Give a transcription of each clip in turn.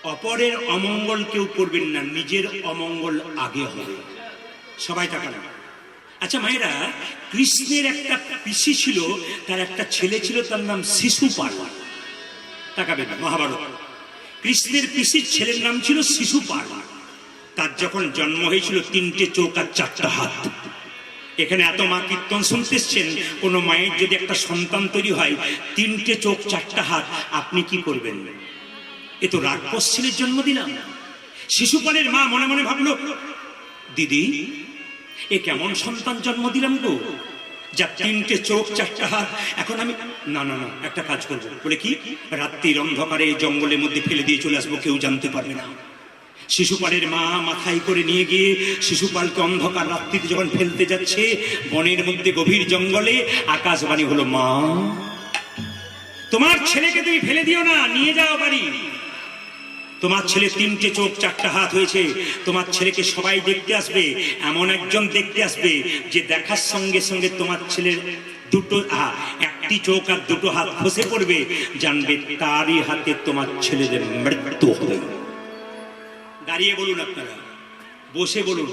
অপরের অমঙ্গল কেউ করবেন না, নিজের অমঙ্গল আগে হবে। সবাই তাকান। আচ্ছা মায়েরা, কৃষ্ণের একটা পিসি ছিল, তার একটা ছেলে ছিল, তার নাম শিশুপাল। তাকাবেন, মহাভারত। কৃষ্ণের পিসির ছেলের নাম ছিল শিশুপাল। তার যখন জন্ম হয়েছিল 3টে চোখ আর 4টা হাত। এখানে এত মা কীর্তন শুনতে এসছেন, কোন মায়ের যদি একটা সন্তান তৈরি হয় 3টে চোখ 4টা হাত, আপনি কি করবেন? এ তো রাক্ষস ছেলের জন্ম দিলাম। শিশুপালের মা মনে মনে ভাবলো, দিদি এ কেমন সন্তান জন্ম দিলাম গো, যার 3টে চোখ 4টা হাত। এখন আমি না না না একটা কাজ করবো। বলে কি? রাত্রির অন্ধকারে জঙ্গলের মধ্যে ফেলে দিয়ে চলে আসবো, কেউ জানতে পারবে না। শিশুপালের মা মাথায় করে নিয়ে গিয়ে শিশুপালকে অন্ধকার রাত্রিতে যখন ফেলতে যাচ্ছে, বনের মধ্যে গভীর জঙ্গলে আকাশবাণী হলো, মা তোমার ছেলেকে তুমি ফেলে দিও না, নিয়ে যাও বাড়ি। তোমার ছেলে 3টে চোখ 4টা হাত হয়েছে, তোমার ছেলেকে সবাই দেখতে আসবে। এমন একজন দেখতে আসবে যে দেখার সঙ্গে সঙ্গে তোমার ছেলের একটি চোখ আর 2টো হাত খসে পড়বে, জানবে তারই হাতে তোমার ছেলের মৃত্যু হবে। দাঁড়িয়ে বলুন আপনারা, বসে বলুন,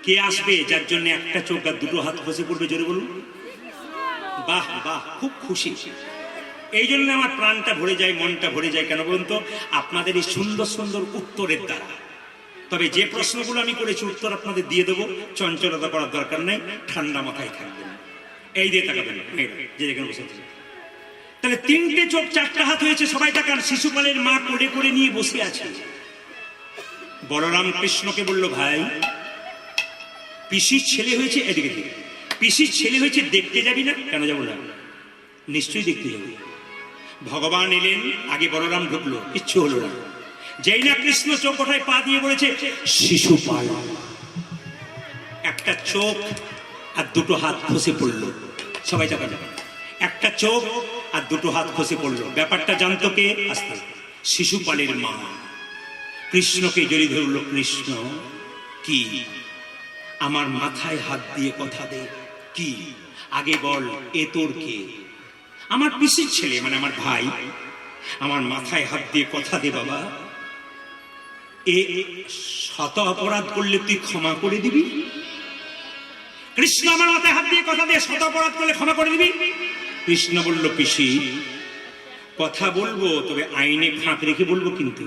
কে আসবে যার জন্য একটা চোখ আর 2টো হাত খসে পড়বে? জোরে বলুন। বাহ বাহ, খুব খুশি। এই জন্য আমার প্রাণটা ভরে যায়, মনটা ভরে যায়। কেন বলুন তো? আপনাদের এই সুন্দর সুন্দর উত্তরের দ্বারা। তবে যে প্রশ্নগুলো আমি করেছি উত্তর আপনাদের দিয়ে দেবো, চঞ্চলতা করার দরকার নাই, ঠান্ডা মাথায় থাকবেন। এই দিয়ে তাকাবেন যে যেখানে বসে আছে। তাহলে 3টে চোখ 4টা হাত হয়েছে, সবাই তাকান। শিশুপালের মা কোলে করে নিয়ে বসে আছে। বলরাম কৃষ্ণকে বলল, ভাই পিসির ছেলে হয়েছে, এদিকে দিকে পিসির ছেলে হয়েছে, দেখতে যাবি না? কেন যাবো না, নিশ্চয়ই দেখতে যাবো। ভগবান এলেন, আগে বলরাম ঢুকলো, ইচ্ছে হলো না। যেই না কৃষ্ণ চোখ কোঠায় পা দিয়ে বলেছে শিশুপাল, একটা চোখ আর 2টো হাত খসে পড়লো। সবাই যাবে, একটা চোখ আর 2টো হাত খসে পড়লো। ব্যাপারটা জানতো কে? আস্তে শিশুপালের মা কৃষ্ণকে জড়িয়ে ধরল। কৃষ্ণ কি? আমার মাথায় হাত দিয়ে কথা দে। কি? আগে বল, এ তোর কে? আমার পিসির ছেলে, মানে আমার ভাই। আমার মাথায় হাত দিয়ে কথা দে বাবা। এ শত অপরাধ করলে তুই ক্ষমা করে দিবি? কৃষ্ণ আমার মাথায় হাত দিয়ে কথা দে, শত অপরাধ করলে ক্ষমা করে দিবি? কৃষ্ণ বলল, পিসি কথা বলবো, তবে আইনে ফাঁক রেখে বলবো, কিন্তু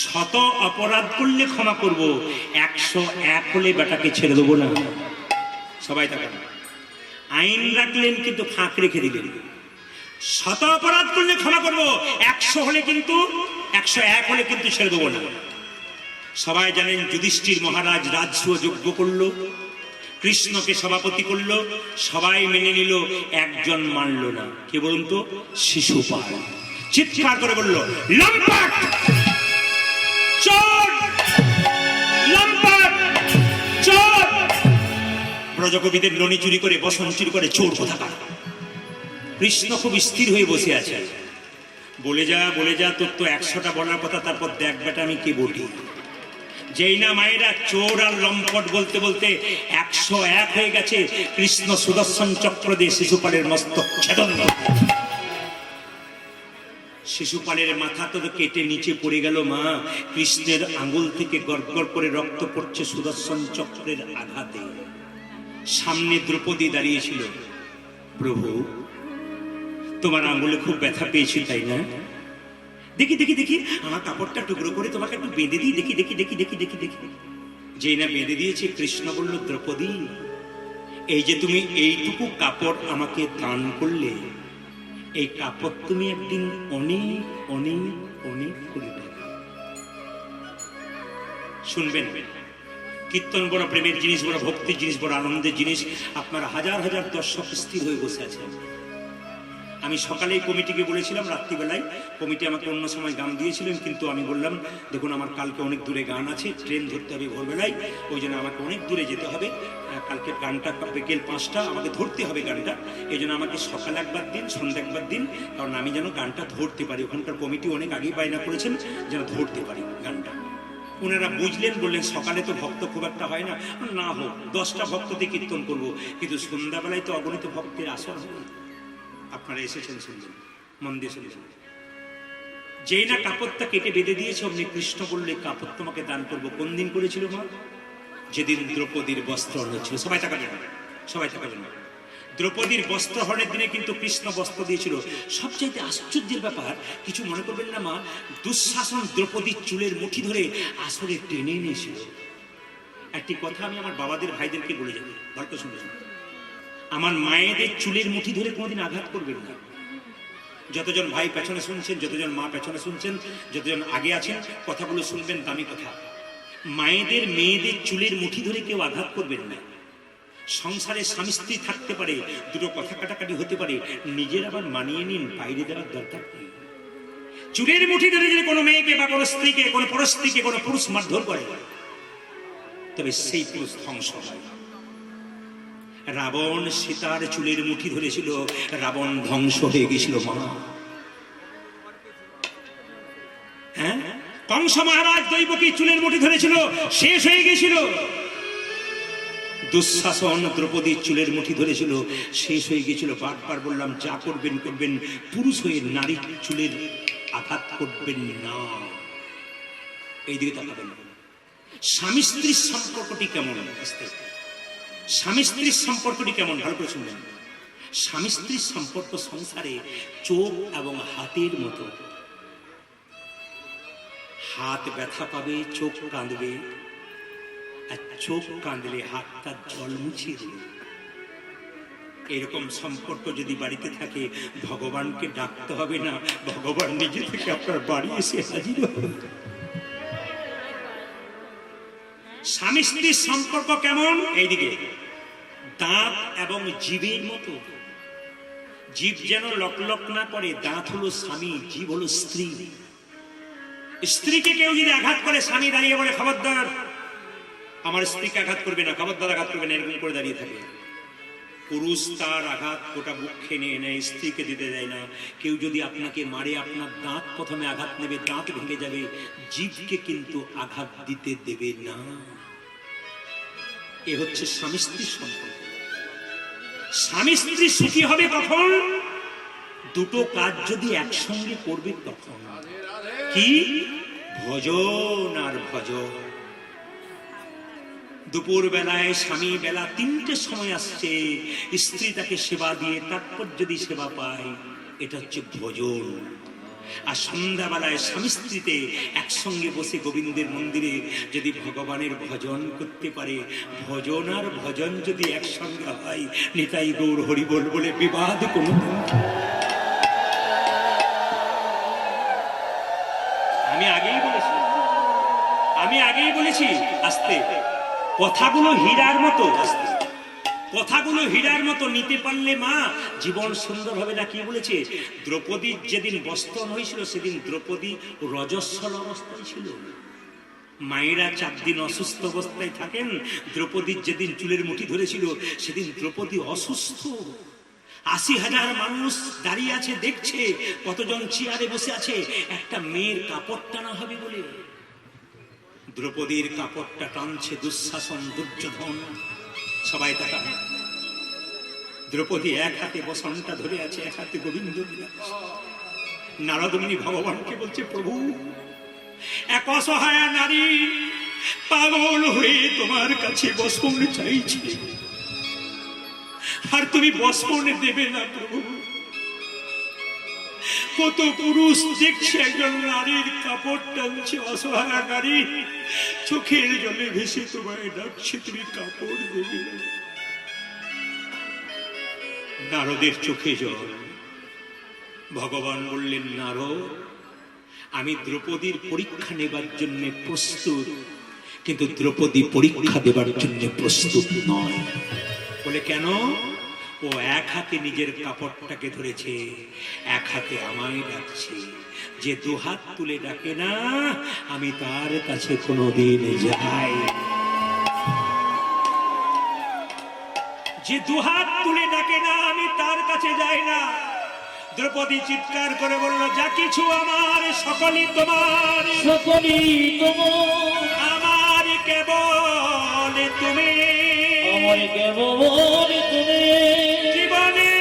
শত অপরাধ করলে ক্ষমা করব, 101 হলে বেটাকে ছেড়ে দেবো না। সবাই তাকান। আইন রাখলেন কিন্তু ফাঁক রেখে দিলেন। শত অপরাধ করলে ক্ষমা করব, 100 হলে কিন্তু 101 হলে কিন্তু ছেড়ে দেবো না। সবাই জানেন যুধিষ্ঠির মহারাজ রাজসূয় যজ্ঞ করলো, কৃষ্ণকে সভাপতি করলো, সবাই মেনে নিল, একজন মানল না। কে বলুন তো? শিশুপাল। চিৎকার করে বলল, লম্পট, চোর, লম্পট, চোর। ব্রজকবিদের ননি চুরি করে, বসন চুরি করে, চোর কোথাকার। কৃষ্ণ খুব স্থির হয়ে বসে আছে। বলে যা বলে যা, তোর তো 100টা বলার কথা, তারপর দেখ বেটা আমি কে বলি। যেই না মায়েরা চোর আর লম্পট বলতে বলতে 101 হয়ে গেছে, কৃষ্ণ সুদর্শন চক্র দিয়ে শিশুপালের মস্তক ছেদন। শিশুপালের মাথা তো কেটে নিচে পড়ে গেল। মা, কৃষ্ণের আঙ্গুল থেকে গড়গড় করে রক্ত পড়ছে সুদর্শন চক্রের আঘাতে। সামনে দ্রৌপদী দাঁড়িয়েছিল। প্রভু, তোমার আঙ্গুলে খুব ব্যথা পেয়েছি তাই না? দেখি দেখি দেখি, আমার কাপড়টা টুকরো করে তোমাকে একটু বেঁধে দিই, দেখি দেখি দেখি দেখি দেখি দেখি। যেই না বেঁধে দিয়েছে, কৃষ্ণ বলল, দ্রৌপদী এই যে তুমি এইটুকু কাপড় আমাকে দান করলে, এই কাপড় তুমি একদিন অনেক অনেক অনেক করে পাবে। শুনবেন, কীর্তন বড় প্রেমের জিনিস, বড় ভক্তির জিনিস, বড় আনন্দের জিনিস। আপনার হাজার হাজার দর্শক স্থির হয়ে বসে আছেন। আমি সকালেই কমিটিকে বলেছিলাম, রাত্রিবেলায় কমিটি আমাকে অন্য সময় গান দিয়েছিলেন, কিন্তু আমি বললাম দেখুন আমার কালকে অনেক দূরে গান আছে, ট্রেন ধরতে হবে ভোরবেলায়, ওই জন্য আমাকে অনেক দূরে যেতে হবে। কালকে গানটা বিকেল 5টা আমাকে ধরতে হবে গানটা। এই জন্য আমাকে সকালে একবার দিন, সন্ধ্যা একবার দিন, কারণ আমি যেন গানটা ধরতে পারি। ওখানকার কমিটি অনেক আগেই বায়না করেছেন যেন ধরতে পারি গানটা। ওনারা বুঝলেন, বললেন সকালে তো ভক্ত খুব একটা হয় না, না হোক 10টা ভক্ততে কীর্তন করবো, কিন্তু সন্ধ্যাবেলায় তো অগণিত ভক্তের আসর হবে। আপনারা এসেছেন, শুনবেন, মন দিয়ে শুনবেন। যেই না কাপড়টা কেটে বেঁধে দিয়েছে অমনি কৃষ্ণ বললে কাপড় তোমাকে দান করবো। কোন দিন করেছিল মা? যেদিন দ্রৌপদীর বস্ত্রহরণ ছিল। সবাই তাকাবেন, সবাই তাকাবেন। দ্রৌপদীর বস্ত্রহরণের দিনে কিন্তু কৃষ্ণ বস্ত্র দিয়েছিল। সবচাইতে আশ্চর্যের ব্যাপার, কিছু মনে করবেন না মা, দুঃশাসন দ্রৌপদীর চুলের মুঠি ধরে আসরে টেনে নিয়েছিল। একটি কথা আমি আমার বাবাদের ভাইদেরকে বলে যাবো, গল্প শুনে শুনে। আমার মায়েদের চুলের মুঠি ধরে কোনোদিন আঘাত করবেন না। যতজন ভাই পেছনে শুনছেন, যতজন মা পেছনে শুনছেন, যতজন আগে আছেন, কথাগুলো শুনবেন, দামি কথা। মায়েদের মেয়েদের চুলের মুঠি ধরে কেউ আঘাত করবেন না। সংসারে স্বামী স্ত্রী থাকতে পারে, দুটো কথা কাটাকাটি হতে পারে, নিজের আবার মানিয়ে নিন, বাইরে দেওয়ার দরকার নেই। চুলের মুঠি ধরে যদি কোনো মেয়েকে বা কোনো স্ত্রীকে, কোনো পরস্ত্রীকে কোনো পুরুষ মারধর করে, তবে সেই পুরুষ ধ্বংস হয়। রাবণ সীতার চুলের মুঠি ধরেছিল, রাবণ ধ্বংস হয়ে গেছিল মা। হ্যাঁ, কংস মহারাজ দৈবকী চুলের মুঠি ধরেছিল, শেষ হয়ে গেছিল। দুঃশাসন দ্রৌপদীর চুলের মুঠি ধরেছিল, শেষ হয়ে গেছিল। বারবার বললাম, যা করবেন করবেন, পুরুষ হয়ে নারীর চুলের আঘাত করবেন না। এইদিকে তাকাবেন। স্বামী স্ত্রীর সম্পর্কটি কেমন? স্বামী স্ত্রীর সম্পর্কটি কেমন ভালো করে শুনবেন। স্বামী স্ত্রীর সম্পর্ক সংসারে চোখ এবং হাতের মতো। হাত ব্যথা পাবে, চোখ কাঁদবে, আর চোখ কাঁদলে হাতটা জল মুছিয়ে দেবে। এরকম সম্পর্ক যদি বাড়িতে থাকে, ভগবানকে ডাকতে হবে না, ভগবান নিজে থেকে আপনার বাড়ি এসে হাজির হবে। স্বামী স্ত্রীর সম্পর্ক কেমন? এইদিকে দাঁত এবং জীবের মতো। জীব যেন লকলক না করে, দাঁত হলো স্বামী, জীব হলো স্ত্রী। স্ত্রীকে কেউ যদি আঘাত করে, স্বামী দাঁড়িয়ে বলে, খবরদার আমার স্ত্রীকে আঘাত করবে না, খবরদার আঘাত করবে না, এরকম করে দাঁড়িয়ে থাকে। পুরুষ তার আঘাত গোটা বুক খেয়ে নেয়, স্ত্রীকে দিতে দেয় না। কেউ যদি আপনাকে মারে, আপনার দাঁত প্রথমে আঘাত নেবে, দাঁত ভেঙে যাবে, জীবকে কিন্তু আঘাত দিতে দেবে না। এ হচ্ছে স্বামী স্ত্রীর সম্পর্ক। স্বামী স্ত্রী সুখী হবে কখন? দুটো কাজ যদি একসঙ্গে করবে তখন। কি? ভজন আর ভজন। দুপুর বেলায় স্বামী বেলা 3টের সময় আসছে, স্ত্রী তাকে সেবা দিয়ে তারপর যদি সেবা পায়, এটা হচ্ছে ভোজন। আর সন্ধ্যাবেলায় স্বামী স্ত্রীতে একসঙ্গে বসে গোবিন্দের মন্দিরে যদি ভগবানের ভজন করতে পারে, ভজন আর ভজন যদি একসঙ্গে হয়, নিতাই গৌর হরি বল বলে বিবাদ কোনো। আমি আগেই বলেছি আস্তে, কথাগুলো হীরার মতো, আস্তে কথাগুলো হীরার মতো নিতে পারলে মা জীবন সুন্দর হবে না। কি বলেছে? দ্রৌপদীর যেদিন বস্ত্রণ হয়েছিল, সেদিন দ্রৌপদী রজস্বল অবস্থায় ছিল। মায়েরা 4 দিন অসুস্থ অবস্থায় থাকেন। দ্রৌপদীর যেদিন চুলের মুঠি ধরেছিল, সেদিন দ্রৌপদী অসুস্থ। 80,000 মানুষ দাঁড়িয়ে আছে, দেখছে, কতজন চেয়ারে বসে আছে, একটা মেয়ের কাপড় টানা হবে বলে। দ্রৌপদীর কাপড়টা টানছে দুঃশাসন, দুর্যোধন। সবাই তাকা। দ্রৌপদী এক হাতে বসনটা ধরে আছে, এক হাতে গোবিন্দ। নারদমুনি ভগবানকে বলছে, প্রভু, এক অসহায় নারী পাগল হয়ে তোমার কাছে বসন চাইছে, আর তুমি বসন দেবে না প্রভু। কত পুরুষ দেখছে একজন নারীর কাপড় টানছে, অসহায় নারী চোখের জলে ভেসে তোমায় ডাকছে, তুমি কাপড় দেবে না। নারদের চোখে জল। ভগবান বললেন, নারদ, আমি দ্রৌপদীর পরীক্ষা নেবার জন্য প্রস্তুত, কিন্তু দ্রৌপদী পরীক্ষা দেবার জন্য প্রস্তুত নয়। বলে কেন? ও এক হাতে নিজের কাপড়টাকে ধরেছে, এক হাতে আমায় ডাকছে। যে 2 হাত তুলে ডাকে না, আমি তার কাছে কোনোদিন যাই। যে 2 হাত তুলে ডাকে না, আমি তার কাছে যাই না। দ্রৌপদী চিৎকার করে বলল, যা কিছু আমার সকলই তোমার, সকলই তোমার, আমার কেবল তুমি, আমার কেবল তুমি। জীবনে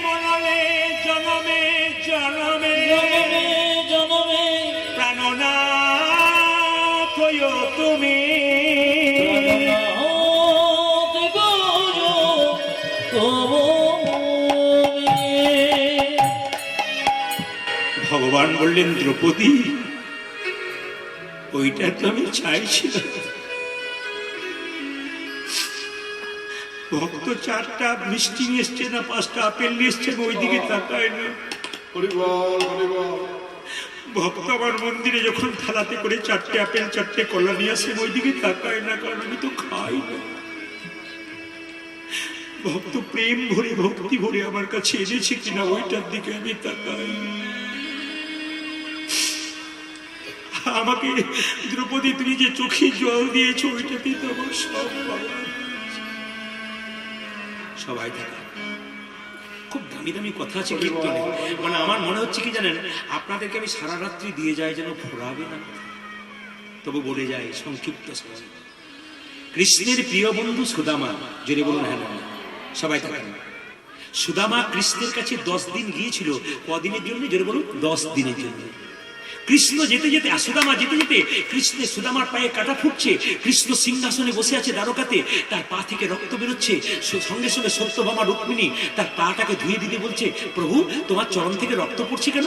মরণে জনমে জনমে জনমে অনাথ হইও তুমি ভগবান বললেন দ্রৌপদী ওইটা তো আমি চাইছিলাম ভক্ত 4টা মিষ্টি নিয়ে এসছে না 5টা আপেল নিয়ে এসছে ওই দিকে তাকায় না ভক্ত আমার মন্দিরে যখন থালাতে করে 4টে আপেল 4টে কলা নিয়ে আসে ওই দিকে তাকায় না কারণ আমি তো খাই না ভক্ত প্রেম ভরে ভক্তি ভরে আমার কাছে এনেছে কিনা ওইটার দিকে আমি তাকাই আমাকে দ্রৌপদী তুমি যে চোখে জল দিয়েছো ওইটাতে তো আমার সব সবাই দেখা খুব দামি দামি কথা আছে কীর্তনে মানে আমার মনে হচ্ছে কি জানেন আপনাদেরকে আমি সারা রাত্রি দিয়ে যাই যেন ঘোরাবে না তবু বলে যায় সংক্ষিপ্ত সময় কৃষ্ণের প্রিয় বন্ধু সুদামা যদি বলুন হ্যাঁ সবাই থাকেন সুদামা কৃষ্ণের কাছে 10 দিন গিয়েছিল কদিনের জন্য যদি বলুন 10 দিনের জন্য কৃষ্ণ যেতে যেতে সুদামা যেতে যেতে কৃষ্ণের সুদামার পায়ে কাটা ফুটছে কৃষ্ণ সিংহাসনে বসে আছে দ্বারকাতে তার পা থেকে রক্ত বেরোচ্ছে সঙ্গে সঙ্গে সত্যভামা রুক্মিণী তার পাটাকে ধুয়ে দিতে বলছে প্রভু তোমার চরণ থেকে রক্ত পড়ছে কেন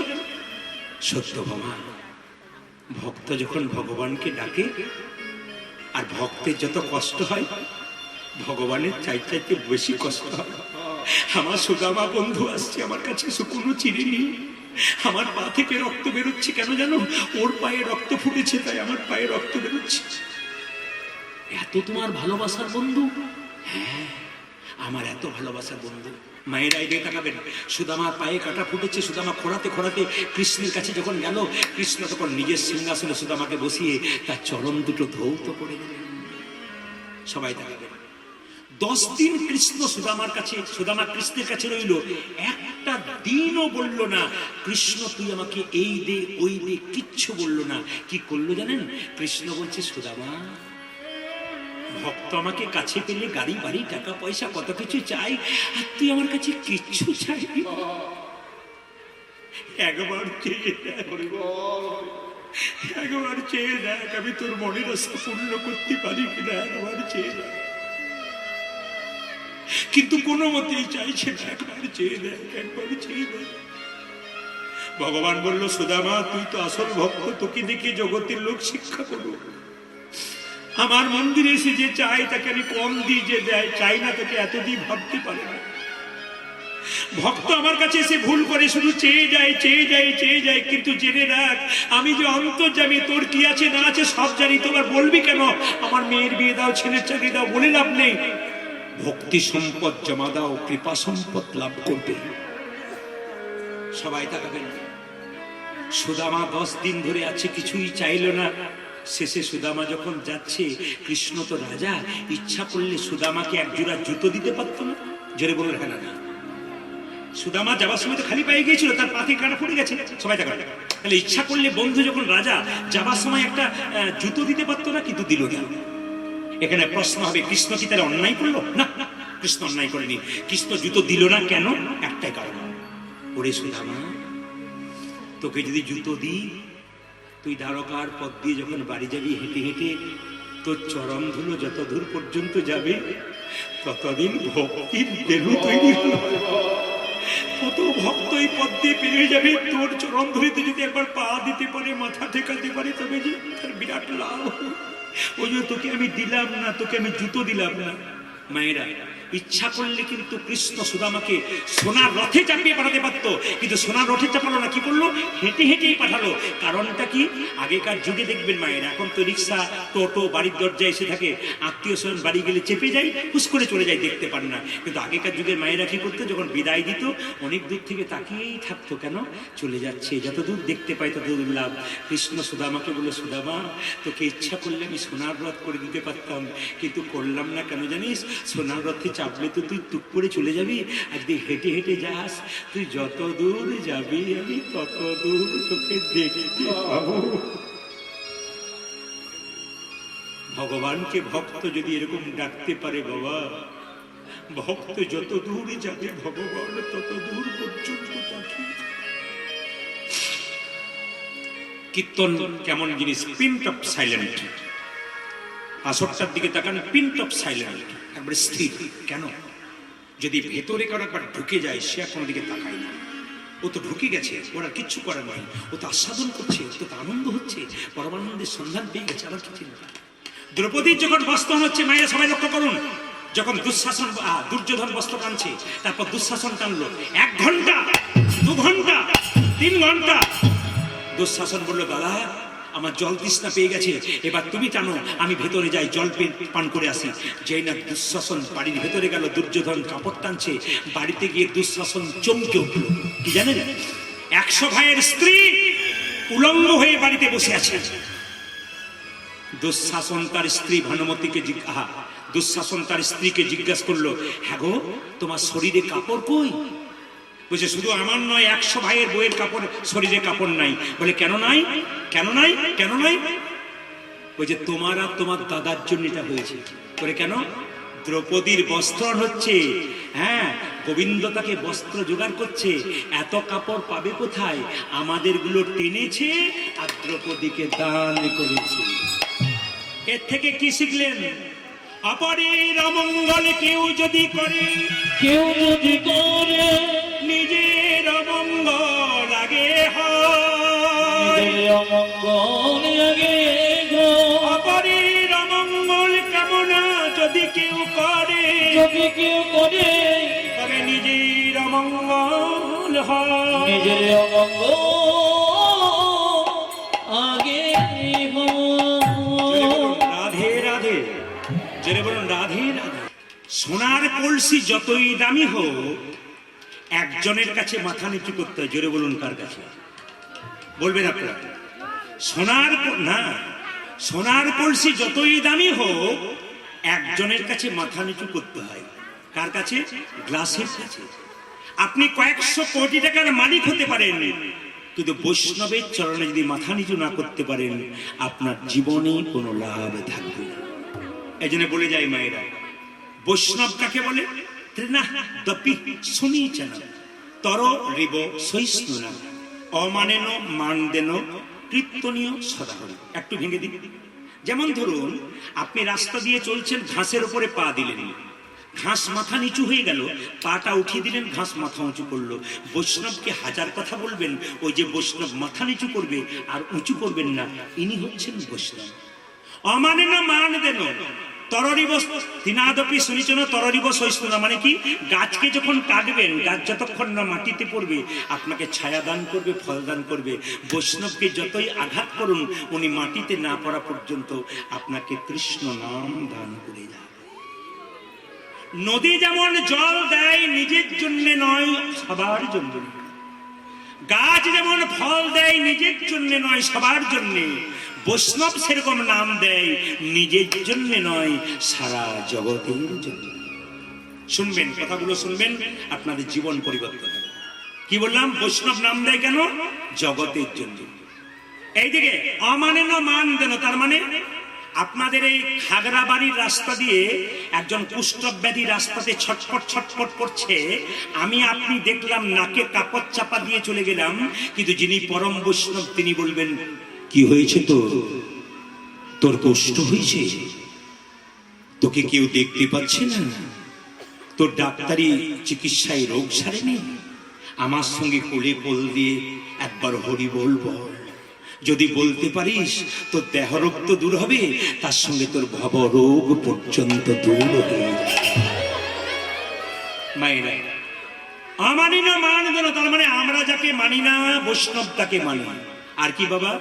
সত্যভামা ভক্ত যখন ভগবানকে ডাকে আর ভক্তের যত কষ্ট হয় ভগবানের চাইতে বেশি কষ্ট হয় আমার সুদামা বন্ধু আসছে আমার কাছে শুকনো চিরিনি আমার পা থেকে রক্ত বেরোচ্ছে কেন জানো ওর পায়ে রক্ত ফুটেছে তাই আমার পায়ে রক্ত বেরোচ্ছে এত তোমার ভালোবাসার বন্ধু হ্যাঁ আমার এত ভালোবাসার বন্ধু মায়েরা এদিকে তাকাবেন সুদামার পায়ে কাটা ফুটেছে সুদামা খোঁড়াতে খোঁড়াতে কৃষ্ণের কাছে যখন গেল কৃষ্ণ তখন নিজের সিংহাসনে সুদামাকে বসিয়ে তার চরণ দুটো ধৌত করে দিলেন সবাই তাকাবেন 10 দিন কৃষ্ণ সুদামার কাছে সুদামা কৃষ্ণের কাছে রইল একটা দিনও বলল না কৃষ্ণ তুই আমাকে এই দে ওই দে কিচ্ছু বলল না কি করলো জানেন কৃষ্ণ বলছে সুদামা ভক্ত আমাকে কাছে পেলে গাড়ি বাড়ি টাকা পয়সা কত কিছু চাই আর তুই আমার কাছে কিচ্ছু চাইবি একবার চেয়ে একবার চেয়ে দেখ আমি তোর মনের আশা পূর্ণ করতে পারি কিনা একবার চেয়ে দেখ কিন্তু কোনো মতেই চাইছে না একবার চেয়ে দেখ একবার চেয়ে দেখ ভগবান বলল সুদামা তুই তো আসল ভক্ত তোকে দেখে জগতের লোক শিক্ষা করো আমার মন্দিরে এসে যে চাই তাকে আমি কম দিই যে দেয় চাই না তোকে এতদিন ভাবতে পারে না ভক্ত আমার কাছে এসে ভুল করে শুধু চেয়ে যায় চেয়ে যায় চেয়ে যায় কিন্তু জেনে রাখ আমি যে অন্তর্যামী তোর কি আছে না আছে সব জানি তোমার বলবি কেন আমার মেয়ের বিয়ে দাও ছেলের চাকরি দাও বলে লাভ নেই ভক্তি সম্পদ জমা দাও কৃপা সম্পদ লাভ করবে সবাই তাকাবেন সুদামা 10 দিন ধরে আছে কিছুই চাইল না শেষে সুদামা যখন যাচ্ছে কৃষ্ণ তো রাজা ইচ্ছা করলে সুদামাকে একজোড়া জুতো দিতে পারতো না জোরে বলুন হ্যাঁ না সুদামা যাওয়ার সময় তো খালি পায়ে গিয়েছিল তার পা থেকে কাটা ফুটে গেছে সবাই তাকাবেন তাহলে ইচ্ছা করলে বন্ধু যখন রাজা যাওয়ার সময় একটা জুতো দিতে পারতো না কিন্তু দিল না এখানে প্রশ্ন হবে কৃষ্ণ কি তার অন্যায় করলো না কৃষ্ণ অন্যায় করেনি কৃষ্ণ জুতো দিল না কেন একটাই কারণ ওরে সুদামা তোকে যদি জুতো দিই তুই দ্বারকার পথ দিয়ে যখন বাড়ি যাবি হেঁটে হেঁটে তোর চরণ ধুলো যত দূর পর্যন্ত যাবে ততদিন ভক্তির বেলু তৈরি হবে কত ভক্ত এই পথ দিয়ে পেরিয়ে যাবে তোর চরণ ধরিতে যদি একবার পা দিতে পারে মাথা ঠেকাতে পারে তবে যে তার বিরাট লাভ ওই যে তোকে আমি দিলাম না তোকে আমি জুতো দিলাম না মায়েরা ইচ্ছা করলে কিন্তু কৃষ্ণ সুদামাকে সোনার রথে চাপিয়ে পাঠাতে পারতো কিন্তু সোনার রথে চাপালো না কি করলো হেঁটে হেঁটেই পাঠালো কারণটা কি আগেকার যুগে দেখবেন মায়েরা এখন তো রিক্সা টোটো বাড়ির দরজায় এসে থাকে আত্মীয় স্বজন বাড়ি গেলে চেপে যায় হুস করে চলে যায় দেখতে পান না কিন্তু আগেকার যুগের মায়েরা কি করতো যখন বিদায় দিত অনেক দূর থেকে তাকিয়েই থাকতো কেন চলে যাচ্ছে যত দূর দেখতে পাই তত দূর লাভ কৃষ্ণ সুদামাকে বলে সুদামা তোকে ইচ্ছা করলে আমি সোনার রথ করে দিতে পারতাম কিন্তু করলাম না কেন জানিস সোনার রথে চাপলে তো তুই টুক করে চলে যাবি আর যদি হেঁটে হেঁটে যাস তুই যত দূর যাবি আমি তত দূর তোকে দেখতে পাবো ভগবানকে ভক্ত যদি এরকম ডাকতে পারে বাবা ভক্ত যত দূর যাবে ভগবান তত দূর পর্যন্ত তাকিয়ে কীর্তন কেমন জিনিস, পিন্ট অফ সাইলেন্ট। আসরটার দিকে তাকান, পিন্ট অফ সাইলেন্ট, একবারে স্থির। কেন? যদি ভেতরে কারো একবার ঢুকে যায়, সে আর কোনো দিকে তাকায় না। ও তো ঢুকে গেছে, ওর আর কিচ্ছু করার নয়। ও তো আস্বাদন করছে, ও তো আনন্দ হচ্ছে, পরমানন্দের সন্ধান পেয়ে গেছে। আবার কি চিন্তা? দ্রৌপদীর যখন বস্ত্র হচ্ছে, মায়েরা সবাই লক্ষ্য করুন, যখন দুঃশাসন দুর্যোধন বস্ত্র টানছে, তারপর দুঃশাসন টানলো 1 ঘন্টা, 2 ঘন্টা, 3 ঘন্টা। দুঃশাসন বললো, দাদা আমার জল তৃষ্ণা পেয়ে গেছে, এবার তুমি টানো, আমি ভেতরে যাই, জল পান করে আসি। যেই না দুঃশাসন বাড়ির ভেতরে গেল, দুর্যোধন কাপড় টানছে। বাড়িতে গিয়ে দুঃশাসন চমকে উঠল। কি জানেন? 100 ভাইয়ের স্ত্রী উলঙ্গ হয়ে বাড়িতে বসে আছে। দুঃশাসন তার স্ত্রী ভানুমতিকে দুঃশাসন তার স্ত্রীকে জিজ্ঞাসা করলো, হ্যাঁ গো, তোমার শরীরে কাপড় কই? বলছে, শুধু আমার নয়, 100 ভাইয়ের বইয়ের কাপড়, শরীরে কাপড় নাই। বলে, কেন নাই? কেন নাই? কেন নাই? বলছে, তোমার আর তোমার দাদার জন্য এটা হয়েছে। বলে, কেন? দ্রৌপদীর বস্ত্র হচ্ছে। হ্যাঁ, গোবিন্দ তাকে বস্ত্র জোগাড় করছে। এত কাপড় পাবে কোথায়? আমাদের গুলো টেনেছে আর দ্রৌপদীকে দান করেছে। এর থেকে কি শিখলেন? অপরের অমঙ্গল কেউ যদি করে, কেউ যদি করে, নিজের অমঙ্গল আগে নিজের অমঙ্গল আগে হয়। অপরের অমঙ্গল কামনা যদি কেউ করে, যদি কেউ করে, তবে নিজের অমঙ্গল হয়। নিজের অমঙ্গল আগে রাধে রাধে, জেনে বলুন রাধে রাধে। সোনার কলসি যতই দামি হোক, একজনের কাছে মাথা নিচু করতে হয়। জোরে বলুন, কার কাছে? বলবেন আপনারা? সোনার কলসি যতই দামি হোক, একজনের কাছে মাথা নিচু করতে হয়। কার কাছে? গ্লাসের কাছে। আপনি কয়েকশো কোটি টাকার মালিক হতে পারেন, কিন্তু বৈষ্ণবের চরণে যদি মাথা নিচু না করতে পারেন, আপনার জীবনে কোনো লাভ থাকবে না। এই জন্য বলে যায় মায়েরা, বৈষ্ণব কাকে বলে? দপি শুনিয়েছেন, তর রিব সহিষ্ণু না, অমানেন মান দেন, কীর্তনীয় সদাহরণ। একটু ভেঙে দিন। যেমন ধরুন, আপনি রাস্তা দিয়ে চলছেন, ঘাসের উপরে পা দিলেন, ঘাস মাথা নিচু হয়ে গেল, পাটা উঠিয়ে দিলেন, ঘাস মাথা উঁচু করলো। বৈষ্ণবকে হাজার কথা বলবেন, ওই যে বৈষ্ণব মাথা নিচু করবে আর উঁচু করবেন না, ইনি হচ্ছেন বৈষ্ণব। অমানেন মান দেন, তররিব তিনাদপি শুনিছেন, তররিব সহিষ্ণু না। মানে কি? গাছকে যখন কাটবেন, গাছ যতক্ষণ না মাটিতে পড়বে, আপনাকে ছায়া দান করবে, ফল দান করবে। বৈষ্ণবকে যতই আঘাত করুন, উনি মাটিতে না পড়া পর্যন্ত আপনাকে কৃষ্ণ নাম দান করে যাবে। নদী যেমন জল দেয় নিজের জন্য নয়, সবার জন্য। গাছ যেমন ফল দেয় নিজের জন্য নয়, সবার জন্য। বৈষ্ণব সেরকম নাম দেয়, নিজের জন্য নয়, সারা জগতের জন্য। শুনবেন, কথাগুলো শুনবেন, আপনাদের জীবন পরিবর্তন হবে। কি বললাম? বৈষ্ণব নাম দেয় কেন? জগতের জন্য। এইদিকে অমানেন মান দেন, তার মানে আপনাদের এই খাগড়াবাড়ির রাস্তা দিয়ে একজন কুষ্ঠব্যাধি রাস্তাতে ছটফট ছটফট করছে, আমি আপনি দেখলাম, নাকে কাপড় চাপা দিয়ে চলে গেলাম, কিন্তু যিনি পরম বৈষ্ণব তিনি বলবেন, কি হয়েছে তোর কষ্ট হয়েছে? তোকে কেউ দেখতে পাচ্ছে না? তোর ডাক্তারি চিকিৎসায় রোগ সারেনি? আমার সঙ্গে কোলে কোল দিয়ে একবার হরি বল বল। যদি বলতে পারিস, তোর দেহ রোগ তো দূর হবে, তার সঙ্গে তোর ভব রোগ পর্যন্ত দূর হয়ে যাবে। মায়েরা, আমানি না মান দেন, তার মানে আমরা যাকে মানি না, বৈষ্ণব তাকে মানি। আর কি বাবা?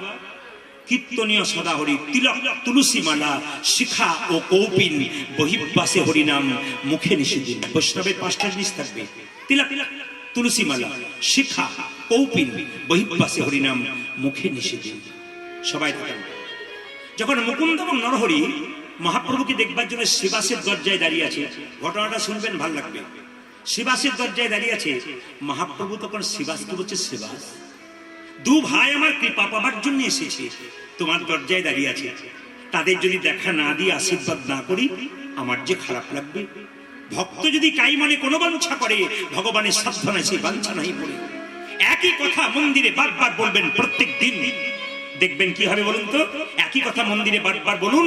কীর্তনীয় সদাহরি, তিলক তুলসী মালা, শিখা ও কৌপিন, বহির্বাসে হরিনাম, মুখে নিষেদিন। বৈষ্ণবের 5টা জিনিস থাকবে: তিলক তুলসী মালা, শিখা কৌপিন, বহির্বাসে হরিনাম, মুখে নিষেদিন। সবাই থাকেন। যখন মুকুন্দ এবং নরহরি মহাপ্রভুকে দেখবার জন্য শ্রীবাসের দরজায় দাঁড়িয়ে আছে, ঘটনাটা শুনবেন, ভাল লাগবে। শ্রীবাসের দরজায় দাঁড়িয়ে আছে, মহাপ্রভু তখন শ্রীবাসকে বলছে, শ্রীবাস, 2 ভাই আমার কৃপা পাবার জন্য এসেছে, তোমার দরজায় দাঁড়িয়ে আছে, তাদের যদি দেখা না দিয়ে আশীর্বাদ না করি, আমার যে খারাপ লাগবে। ভক্ত যদি কাই মনে কোনো বাঞ্ছা করে, ভগবানের সাধ্য নাই সেই বাঞ্ছা নাই পড়ে। একই কথা মন্দিরে বারবার বলবেন প্রত্যেক দিন। দেখবেন কি হবে বলুন তো, একই কথা মন্দিরে বারবার বলুন,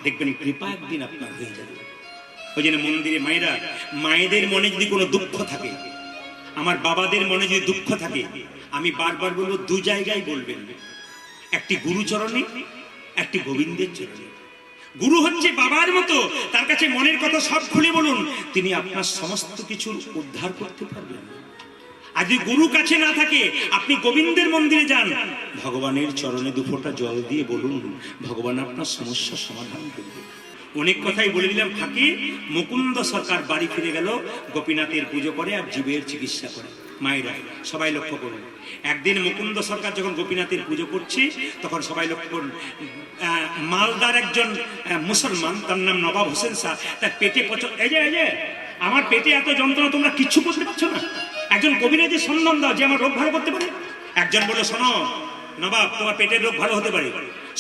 দেখবেন কৃপা একদিন আপনার হয়ে যাবে। ওই জন্য মন্দিরে মায়েরা, মায়েদের মনে যদি কোনো দুঃখ থাকে, আমার বাবাদের মনে যদি দুঃখ থাকে, আমি বারবার বলবো দু জায়গায় বলবেন, একটি গুরুচরণে, একটি গোবিন্দের চরণে। গুরু হচ্ছে বাবার মতো, তার কাছে মনের কথা সব খুলে বলুন, তিনি আপনার সমস্ত কিছুর উদ্ধার করতে পারবেন। আর যদি গুরু কাছে না থাকে, আপনি গোবিন্দের মন্দিরে যান, ভগবানের চরণে দুফোঁটা জল দিয়ে বলুন, ভগবান আপনার সমস্যার সমাধান করবে। অনেক কথাই বলে দিলাম ফাঁকে। মুকুন্দ সরকার বাড়ি ফিরে গেল, গোপীনাথের পুজো করে আর জীবের চিকিৎসা করে। মায়েরা সবাই লক্ষ্য করুন, একদিন মুকুন্দ সরকার যখন গোপীনাথের পুজো করছে, তখন সবাই লক্ষ্য করুন, মালদার একজন মুসলমান, তার নাম নবাব হোসেন শাহ, তার পেটে এই যে আমার পেটে এত যন্ত্রণা, তোমরা কিচ্ছু করতে পারছো না, একজন কবিরাজের সন্ধান দাও যে আমার রোগ ভালো করতে পারে। একজন বলে, শোনো নবাব, তোমার পেটের রোগ ভালো হতে পারে।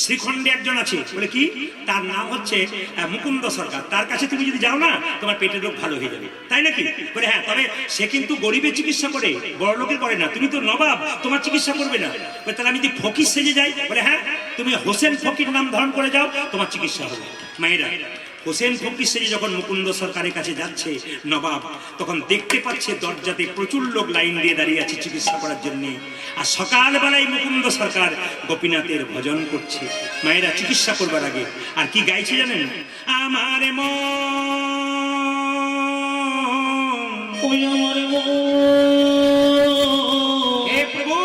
শ্রীখণ্ডে একজন আছে, বলে কি, তার নাম হচ্ছে মুকুন্দ সরকার, তার কাছে তুমি যদি যাও না, তোমার পেটের রোগ ভালো হয়ে যাবে। তাই নাকি? বলে হ্যাঁ, তবে সে কিন্তু গরিবের চিকিৎসা করে, বড় লোকের করে না। তুমি তো নবাব, তোমার চিকিৎসা করবে না। বলে তাহলে আমি যদি ফকির সেজে যাই? বলে হ্যাঁ, তুমি হোসেন ফকির নাম ধারণ করে যাও, তোমার চিকিৎসা হবে। মায়েরা, হোসেন ফকির সেজে যখন মুকুন্দ সরকারের কাছে যাচ্ছে নবাব, তখন দেখতে পাচ্ছে দরজাতে প্রচুর লোক লাইন দিয়ে দাঁড়িয়ে আছে চিকিৎসা করার জন্য। আর সকালবেলায় মুকুন্দ সরকার গোপীনাথের ভজন করছে। মায়েরা, চিকিৎসা করবার আগে আর কি গাইছে জানেন? আমার মন, ওই আমার মন, হে প্রভু,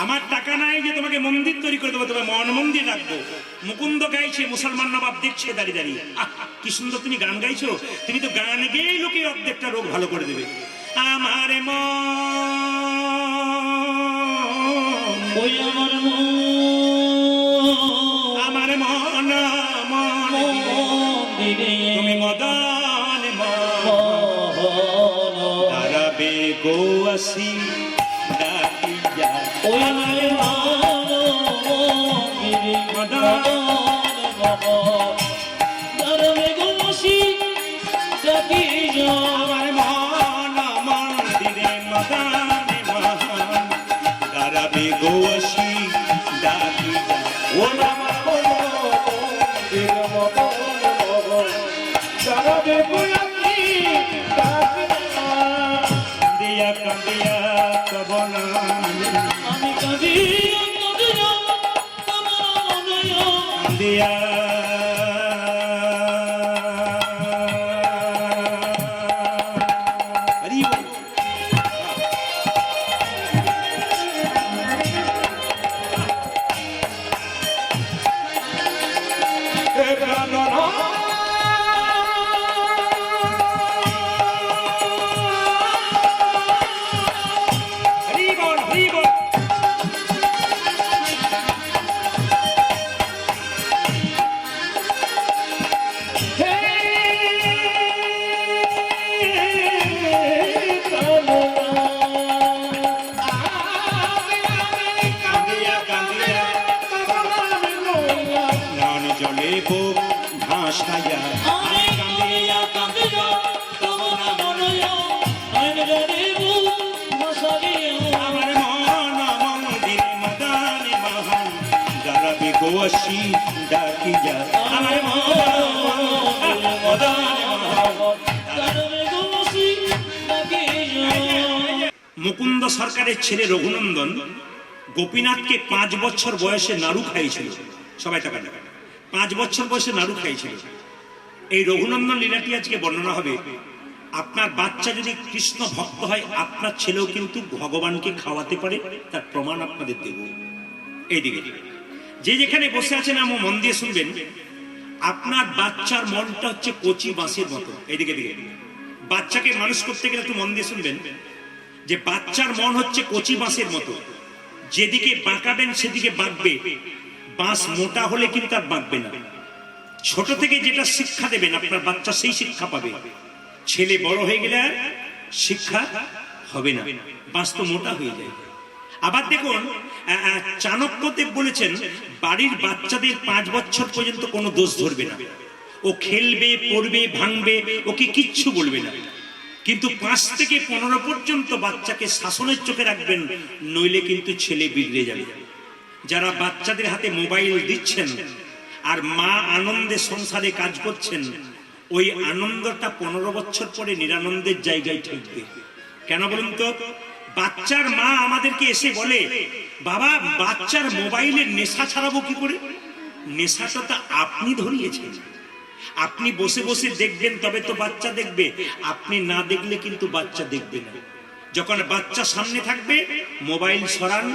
আমার টাকা নাই যে তোমাকে মন্দির তৈরি করে দেবো, তবে মন মন্দির রাখবো। মুকুন্দ গাইছে, মুসলমান নবাব দেখছে দাঁড়িয়ে দাঁড়িয়ে। কি সুন্দর তুমি গান গাইছো, তুমি তো গান গেয়ে লোকে অর্ধেকটা রোগ ভালো করে দেবে। আমার মন, ওই আমার মন, আমার মন মন্দিরে তুমি মদন মোহন, দাঁড়াবে গো আসি ডাকিয়া। ওই আমার মন মন্দিরে মদন মোহন, দাঁড়াবে গো আসি ডাকিয়া। আমার মন মন্দিরে মদন মোহন, দাঁড়াবে গো আসি ডাকিয়া। ও আমার মন মন্দিরে মদন মোহন, দাঁড়াবে গো আসি ডাকিয়া। কান্দিয়া কান্দিয়া কবনা, আমি কাঁদিয়া কাঁদিয়া তোমার নয়ন, কান্দিয়া হরি বল। হরি বল, হরি বল। কান্দিয়া কান্দিয়া প্রাণ জলে বুক ভাসাইয়া, আমি কাঁদিয়া কাঁদিয়া তোমার নয়ন, নয়ন জলে বুক ভাসাইয়া। আমার মন মন্দিরে মদন মোহন, দাঁড়াবে গো আসি ডাকিয়া। আমার মন মদন মোহন। দাঁড়াবে গো আসি ডাকিয়া। মুকুন্দ সরকারের ছেলে রঘুনন্দন গোপীনাথকে 5 বছর বয়সে নাড়ু খাইয়েছিল। সবাই টাকা 5 বছর বয়সে নাড়ু খাইয়েছিল। এই রঘুনন্দন লীলাটি আজকে বর্ণনা হবে। আপনার বাচ্চা যদি কৃষ্ণ ভক্ত হয়, আপনার ছেলেও কিন্তু ভগবানকে খাওয়াতে পারে, তার প্রমাণ আপনাদের দেব। এইদিকে যে যেখানে বসে আছেন আমার মন দিয়ে শুনবেন, আপনার বাচ্চার মনটা হচ্ছে কচি বাঁশের মতো। এইদিকে দিকে বাচ্চাকে মানুষ করতে গেলে একটু মন দিয়ে শুনবেন, যে বাচ্চার মন হচ্ছে কচি বাঁশের মতো, যেদিকে বাঁকাবেন সেদিকে বাঁকবে। বাঁশ মোটা হলে কিন্তু আর বাঁকবে না। ছোট থেকে যেটা শিক্ষা দেবেন আপনার বাচ্চা সেই শিক্ষা পাবে। ছেলে বড় হয়ে গেলে আর শিক্ষা হবে না, বাঁশ তো মোটা হয়ে যায়। আবার দেখুন, চাণক্যদেব বলেছেন, বাড়ির বাচ্চাদের 5 বছর পর্যন্ত কোনো দোষ ধরবে না। ও খেলবে, পড়বে, ভাঙবে, ওকে কিচ্ছু বলবে না। কিন্তু 5 থেকে 15 পর্যন্ত বাচ্চাকে শাসনের চোখে রাখবেন, নইলে কিন্তু ছেলে বিগড়ে যাবে। যারা বাচ্চাদের হাতে মোবাইল দিচ্ছেন আর মা আনন্দে সংসারে কাজ করছেন, ওই আনন্দটা 15 বছর পরে নিরানন্দের জায়গায় ঠেকবে। কেন বলুন তো? বাচ্চার মা আমাদেরকে এসে বলে, বাবা বাচ্চার মোবাইলের নেশা ছাড়াবো কি করে? নেশাটা তো আপনি ধরিয়েছেন, আপনি বসে বসে দেখবেন তবে তো বাচ্চা দেখবে, আপনি না দেখলে কিন্তু বাচ্চা দেখবে না। যখন বাচ্চা সামনে থাকবে মোবাইল সরান,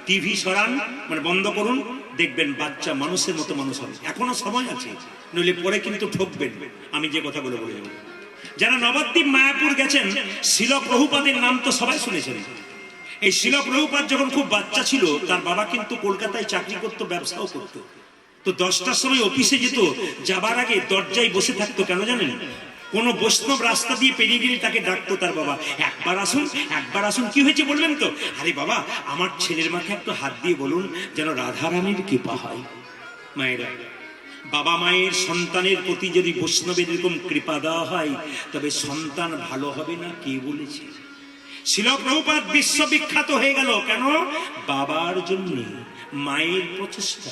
টিভি সরান, মানে বন্ধ করুন, দেখবেন বাচ্চা মানুষের মতো মানুষ হবে। এখনো সময় আছে, নইলে পরে কিন্তু ঠকবেন। আমি যে কথাগুলো বলে যাব, যারা নবদ্বীপ মায়াপুর গেছেন, শিল প্রভুপাদের নাম তো সবাই শুনেছেন। এই শিল প্রভুপাদ যখন খুব বাচ্চা ছিল, তার বাবা কিন্তু কলকাতায় চাকরি করতো, ব্যবসাও করতো। তো 10টার সময় অফিসে যেত, যাবার আগে দরজায় বসে থাকতো। কেন জানেন? কোন বৈষ্ণব রাস্তা দিয়ে পেরিয়ে গেলে তাকে ডাকতো তার বাবা, একবার আসুন, একবার আসুন। কি হয়েছে বলবেন তো? আরে বাবা, আমার ছেলের মাথায় একটু হাত দিয়ে বলুন যেন রাধারানীর কৃপা হয়। মায়েরা, বাবা মায়ের সন্তানের প্রতি যদি বৈষ্ণবের এরকম কৃপা দেওয়া হয়, তবে সন্তান ভালো হবে না কে বলেছে? শিল প্রভুপাদ বিশ্ববিখ্যাত হয়ে গেল কেন? বাবার জন্য, মায়ের প্রচেষ্টা।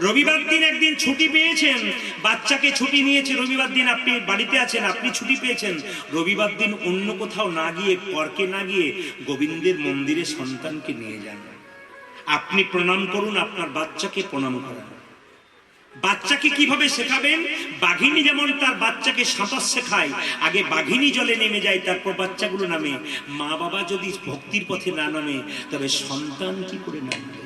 রবিবার দিন একদিন ছুটি পেয়েছেন, বাচ্চাকে ছুটি নিয়েছে। রবিবার দিন আপনি বাড়িতে আছেন, আপনি ছুটি পেয়েছেন। রবিবার দিন অন্য কোথাও না গিয়ে, পরকে না গিয়ে, গোবিন্দের মন্দিরে সন্তানকে নিয়ে যান। আপনি প্রণাম করুন, আপনার বাচ্চাকে প্রণাম করান। বাচ্চাকে কিভাবে শেখাবেন? বাঘিনী যেমন তার বাচ্চাকে সাঁতার শেখায়, আগে বাঘিনী জলে নেমে যায়, তারপর বাচ্চাগুলো নামে। মা বাবা যদি ভক্তির পথে না নামে, তবে সন্তান কি করে নামবে?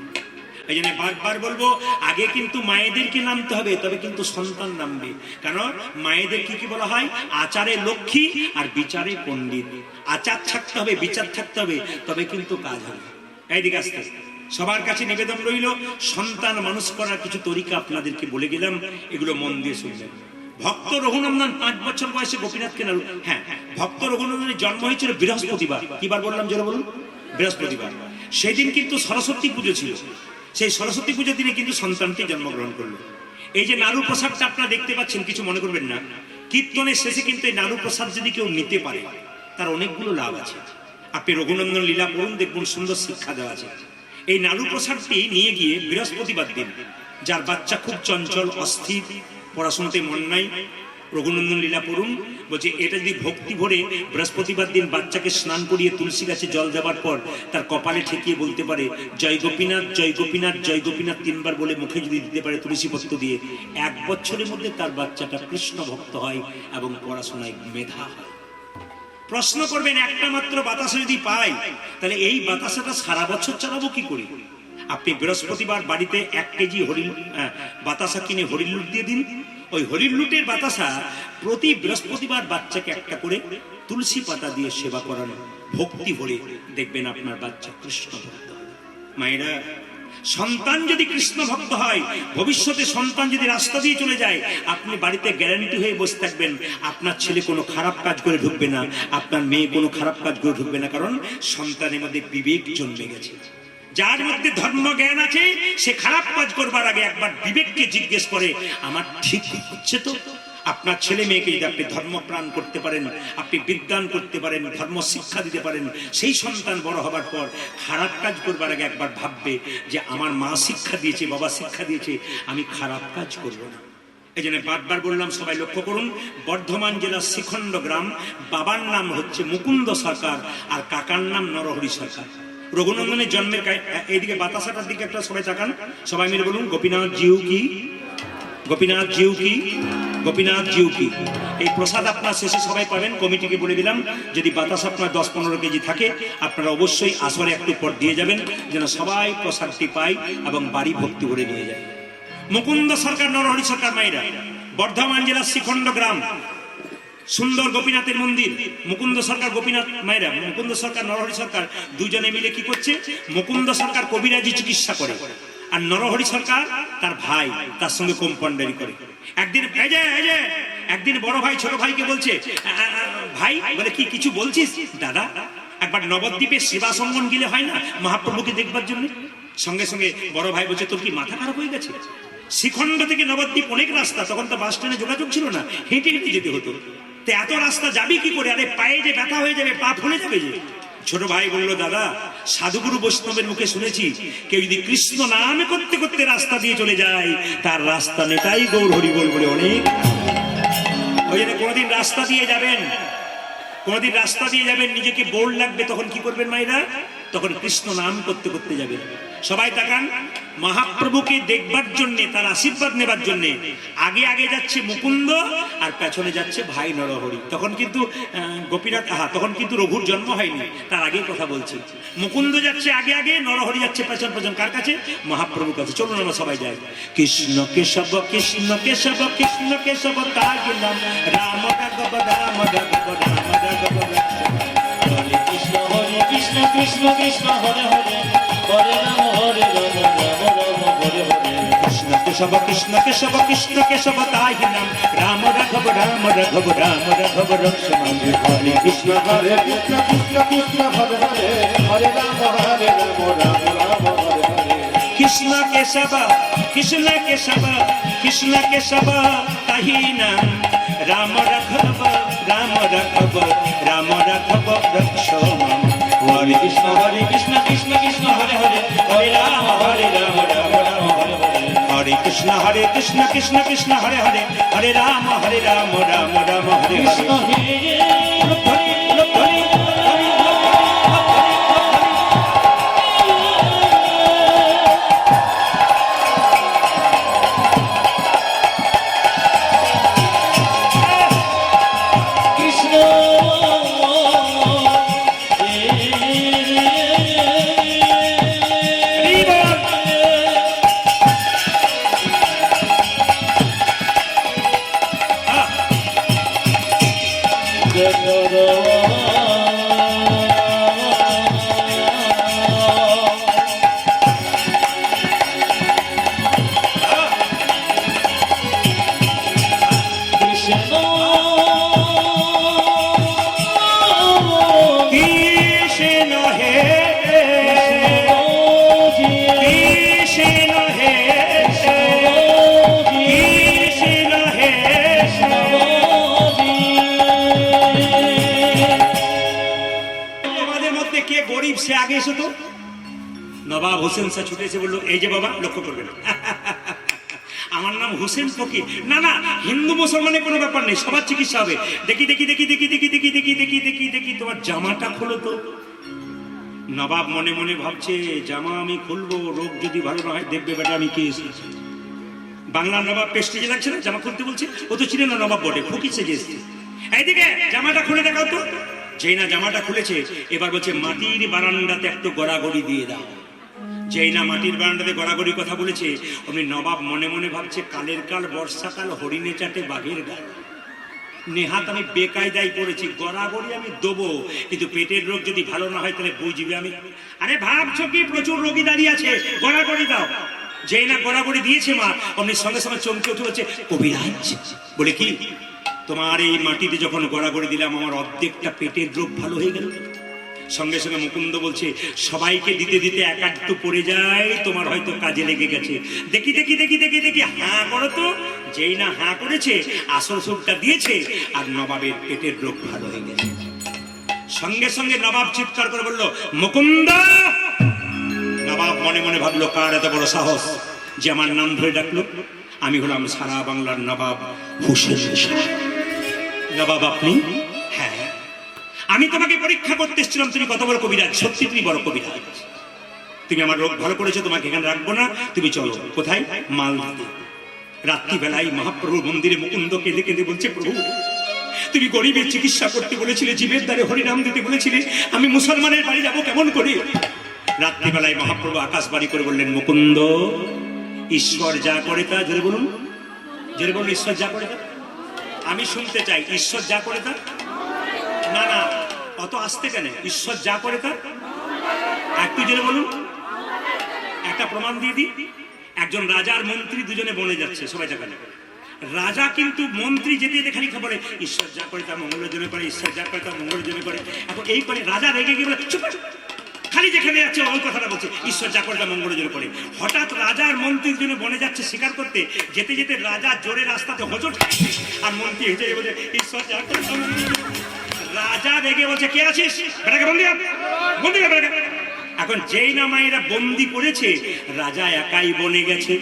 এই জন্য বারবার বলবো, আগে কিন্তু মায়েদেরকে নামতে হবে, তবে কিন্তু সন্তান নামবে। কেন? মায়েদের কি কি বলা হয়? আচারে লক্ষ্মী আর বিচারে পণ্ডিত। আচার থাকতে হবে, বিচার থাকতে হবে, তবে কিন্তু কাজ হবে। এইদিকে আসতে সবার কাছে নিবেদন রইল, সন্তান মানুষ করার কিছু তরিকা আপনাদেরকে বলে গেলাম, এগুলো মন দিয়ে শুনবেন। ভক্ত রঘুনন্দন 5 বছর বয়সে গোপীনাথকে নাড়ু, হ্যাঁ, ভক্ত রঘুনন্দনের জন্ম হয়েছিল বৃহস্পতিবার। কিবার বললাম জোরে বলুন? বৃহস্পতিবার। সেদিন কিন্তু সরস্বতী পুজো ছিল। সেই সরস্বতী পুজোর দিনে কিন্তু সন্তানটি জন্মগ্রহণ করলো। এই যে নাড়ু প্রসাদটা আপনারা দেখতে পাচ্ছেন, কিছু মনে করবেন না, কীর্তনের শেষে কিন্তু এই নাড়ু প্রসাদ যদি কেউ নিতে পারে, তার অনেকগুলো লাভ আছে। আপনি রঘুনন্দন লীলা পড়ুন, দেখুন সুন্দর শিক্ষা দেওয়া আছে। এই নাড়ু প্রসাদটি নিয়ে গিয়ে বৃহস্পতিবার দিন, যার বাচ্চা খুব চঞ্চল, অস্থির, পড়াশোনাতে মন নাই, রঘুনন্দন লীলা পড়ুন। বলছে এটা যদি ভক্তি ভরে বৃহস্পতিবার দিন বাচ্চাকে স্নান করিয়ে তুলসী গাছে জল দেওয়ার পর তার কপালে ঠেকিয়ে বলতে পারে জয় গোপীনাথ, জয় গোপীনাথ, জয় গোপীনাথ 3 বার বলে মুখে যদি দিতে পারে তুলসী পত্র দিয়ে, 1 বছরের মধ্যে তার বাচ্চাটা কৃষ্ণ ভক্ত হয় এবং পড়াশোনায় মেধা হয়। প্রশ্ন করবেন, একটা মাত্র বাতাসা যদি পাই, তাহলে এই বাতাসাটা সারা বছর চালাবো কি করি? আপনি বৃহস্পতিবার বাড়িতে 1 কেজি বাতাসা কিনে হরির লুট দিয়ে দিন। ওই হরির লুটের বাতাসা প্রতি বৃহস্পতিবার বাচ্চাকে একটা করে তুলসী পাতা দিয়ে সেবা করানো, ভক্তি ভরে, দেখবেন আপনার বাচ্চা কৃষ্ণ ভক্ত হবে। মায়েরা, সন্তান যদি কৃষ্ণ ভক্ত হয়, ভবিষ্যতে সন্তান যদি রাস্তা দিয়ে চলে যায়, আপনি বাড়িতে গ্যারান্টি হয়ে বসে থাকবেন, আপনার ছেলে কোনো খারাপ কাজ করে ঢুকবে না, আপনার মেয়ে কোনো খারাপ কাজ করে ঢুকবে না। কারণ সন্তানের মধ্যে বিবেক জন্মে গেছে। যার মধ্যে ধর্ম জ্ঞান আছে, সে খারাপ কাজ করবার আগে একবার বিবেককে জিজ্ঞেস করে, আমার ঠিক হচ্ছে তো? আপনার ছেলে মেয়েকে যদি আপনি ধর্মপ্রাণ করতে পারেন, আপনি বিজ্ঞান করতে পারেন, ধর্ম শিক্ষা দিতে পারেন, সেই সন্তান বড় হবার পর খারাপ কাজ করবার আগে একবার ভাববে যে আমার মা শিক্ষা দিয়েছে, বাবা শিক্ষা দিয়েছে, আমি খারাপ কাজ করব না। এই জন্য বারবার বললাম, সবাই লক্ষ্য করুন, বর্ধমান জেলার শিখণ্ড গ্রাম, বাবার নাম হচ্ছে মুকুন্দ সরকার আর কাকার নাম নরহরি সরকার। রঘুনন্দনের জন্মের এইদিকে বাতাসাটার দিকে একটা সবাই তাকান, সবাই মিলে বলুন গোপীনাথ জিউ কি, গোপীনাথ জিউ কি, গোপীনাথ জিউ কি। এই প্রসাদ আপনার শেষে সবাই পাবেন। কমিটিকে বলে দিলাম, যদি বাতাস আপনার 10-15 কেজি থাকে, আপনারা অবশ্যই আসরে একটু পর দিয়ে যাবেন, যেন সবাই প্রসাদটি পায় এবং বাড়ি ভক্তি ভরে নিয়ে যায়। মুকুন্দ সরকার, নরহরি সরকার। মায়েরা, বর্ধমান জেলার শিখণ্ড গ্রাম, সুন্দর গোপীনাথের মন্দির। মুকুন্দ সরকার, গোপীনাথ। মায়েরা, মুকুন্দ সরকার, নরহরি সরকার দুজনে মিলে কি করছে? মুকুন্দ সরকার কবিরাজি চিকিৎসা করে, আর নরহরি সরকার তার ভাই, তার সঙ্গে কম্পাউন্ডারি করে। একদিন বড় ভাই ছোট ভাইকে বলছে, ভাই বলে কি কিছু বলছিস? দাদা, একবার নবদ্বীপে সেবা সঙ্গন গেলে হয় না মহাপ্রভুকে দেখবার জন্য? সঙ্গে সঙ্গে বড় ভাই বলছে, তোর কি মাথা খারাপ হয়ে গেছে? শিখণ্ড থেকে নবদ্বীপ অনেক রাস্তা, তখন তো বাস ট্রেনে যোগাযোগ ছিল না, হেঁটে হেঁটে যেতে হতো। তো এত রাস্তা যাবি কি করে? আরে পায়ে যে ব্যথা হয়ে যাবে, পা ফুলে যাবে যে। ছোট ভাই বলল, দাদা সাধুগুরু বৈষ্ণবের মুখে শুনেছি কেউ যদি কৃষ্ণ নাম করতে করতে রাস্তা দিয়ে চলে যায় তার রাস্তা নেতাই গৌর হরি বল বলে অনেক। ওই জন্য কোনোদিন রাস্তা দিয়ে যাবেন, কোনোদিন রাস্তা দিয়ে যাবেন নিজেকে বোর লাগবে, তখন কি করবেন মায়েরা? তখন কৃষ্ণ নাম করতে করতে যাবেন। সবাই তাকান, মহাপ্রভুকে দেখবার জন্য, তার আশীর্বাদ নেবার জন্য আগে আগে যাচ্ছে মুকুন্দ আর পেছনে যাচ্ছে ভাই নরহরি। তখন কিন্তু গোপীনাথ, তখন কিন্তু রঘুর জন্ম হয়নি, তার আগে কথা বলছি। মুকুন্দ যাচ্ছে আগে আগে, নরহরি যাচ্ছে পেছন পেছন। কার কাছে? মহাপ্রভুর কাছে। চলুন আমরা সবাই যাই। কৃষ্ণ কেশব কৃষ্ণ কেশব কৃষ্ণ কেশব তার নাম, রাম রাঘব রাম রাঘব রাম রাঘব হরে কৃষ্ণ কৃষ্ণ কৃষ্ণ হরে হরে, হরে রাম রাম রাম হরে হরে। কৃষ্ণ কেশব কৃষ্ণ কেশব কৃষ্ণ কেশব তাই নাম, রাম রাঘব রাম রাঘব রাম রাঘব রক্ষমান। হরে কৃষ্ণ হরে কৃষ্ণ কৃষ্ণ কৃষ্ণ হরে হরে, হরে রাম রাম রাম রাম হরে হরে। কৃষ্ণ কেশব কৃষ্ণ কেশব কৃষ্ণ কেশব তাহি নাম, রাম রাঘব রাম রাঘব রাম রাঘব রক্ষমান। হরে কৃষ্ণ কৃষ্ণ কৃষ্ণ কৃষ্ণ হরে হরে, হরে রাম রাম রাম হরে হরে। হরে কৃষ্ণ কৃষ্ণ কৃষ্ণ হরে হরে, হরে রাম রাম রাম হরে কৃষ্ণ হরে। হে কৃষ্ণ কৃষ্ণ হে কৃষ্ণ হে কৃষ্ণ হে। তোমাদের মধ্যে কে গরিব সে আগে এসো তো। নবাব হোসেন শাহ ছুটে এসে বললো, এই যে বাবা, লক্ষ্য করবেন আমার নাম হোসেন ফকির। না না, হিন্দু মুসলমানের কোনো ব্যাপার নেই, সবার চিকিৎসা হবে। দেখি দেখি দেখি দেখি দেখি দেখি দেখি দেখি দেখি দেখি তোমার জামাটা খোলো তো। নবাব মনে মনে ভাবছে, জামা আমি খুলবো, রোগ যদি ভালো না হয় দেখবে বেটা আমি কে এসেছি। বাংলার নবাব পেস্টিজে লাগছে না, জামা খুলতে বলছে। ও তো ছিলেন না নবাব বটে, ফকির সেজে এসেছে। এইদিকে জামাটা খুলে দেখাও তো। যেই না জামাটা খুলেছে, এবার বলছে মাটির বারান্দাতে একটু গড়াগড়ি দিয়ে দাও। যেই না মাটির বারান্দাতে গড়াগড়ি কথা বলেছে, অমনি নবাব মনে মনে ভাবছে, কালের কাল বর্ষাকাল, হরিণে চাটে বাঘের গাল। নেহাত আমি বেকায়দায় পড়েছি, গড়াগড়ি আমি দেবো, কিন্তু পেটের রোগ যদি ভালো না হয় তাহলে বুঝবে আমি। আরে ভাবছো কি প্রচুর রোগী দাঁড়িয়ে আছে, গড়াগড়ি দাও। যেই না গড়াগড়ি দিয়েছে মা, অমনি সঙ্গে সঙ্গে চমকে উঠে বলছে, কবিরাজ বলে কি, তোমার এই মাটিতে যখন গড়াগড়ি দিলাম আমার অর্ধেকটা পেটের রোগ ভালো হয়ে গেল। সঙ্গে সঙ্গে মুকুন্দ বলছে, সবাইকে দিতে দিতে এক একটু পড়ে যায়, তোমার হয়তো কাজে লেগে গেছে। দেখি দেখি দেখি দেখি দেখি হাঁ করো তো। যেই না হাঁ করেছে, আসল সুখটা দিয়েছে, আর নবাবের পেটের রোগ ভালো হয়ে গেছে। সঙ্গে সঙ্গে নবাব চিৎকার করে বলল, মুকুন্দ। নবাব মনে মনে ভাবলো, কার এত বড় সাহস যে আমার নাম ধরে ডাকলো। আমি হলাম সারা বাংলার নবাব হোসেন শাহ। নবাব আপনি? হ্যাঁ, আমি তোমাকে পরীক্ষা করতে এসেছিলাম, তুমি কত বড় কবিরাজ। সত্যি তুমি বড় কবিরাজ, তুমি আমার রোগ ভালো করেছো, তোমাকে এখানে রাখবো না, তুমি চলো। কোথায়? মালদাতে। রাত্রিবেলায় মহাপ্রভুর মন্দিরে মুকুন্দ কেঁদে কেঁদে বলছে, প্রভু তুমি গরিবের চিকিৎসা করতে বলেছিলে, জীবের দ্বারে হরিনাম দিতে বলেছিলে, আমি মুসলমানের বাড়ি যাবো কেমন করে? রাত্রিবেলায় মহাপ্রভু আকাশবাণী করে বললেন, মুকুন্দ, ঈশ্বর যা করে তা, জোরে বলুন, জোরে বলুন, ঈশ্বর যা করে তা। আমি শুনতে চাই, ঈশ্বর যা করে তা। না না, অত আসতে কেন? ঈশ্বর যা করে তা একটু জোরে বলুন। একটা প্রমাণ দিয়ে দিই। একজন রাজার মন্ত্রী দুজনে বনে যাচ্ছে, সবাই দেখা নেবে। রাজা কিন্তু মন্ত্রী যেতে যেতে খালি খবরে, ঈশ্বর যা করে তা মঙ্গলের জন্য করে, ঈশ্বর যা করে তা মঙ্গলের জন্য করে। এখন এই করে রাজা রেগে গিয়ে বলে, চুপ, খালি যেখানে যাচ্ছে ওই কথাটা বলছে, ঈশ্বর যা করে তা মঙ্গলের জন্য করে। হঠাৎ রাজার মন্ত্রীর জন্য বনে যাচ্ছে শিকার করতে, যেতে যেতে রাজা জোরে রাস্তাতে হোঁচট খাচ্ছে, আর মন্ত্রী হেঁটে বলে, ঈশ্বর যা করে তা মঙ্গলের জন্য। রাজা রেগে বলছে কে আছিস, বেটাকে বন্দি কর, বন্দি কর বেটাকে। এখন যেই না মায়েরা বন্দি করেছে, রাজা একাই বনে গেছে,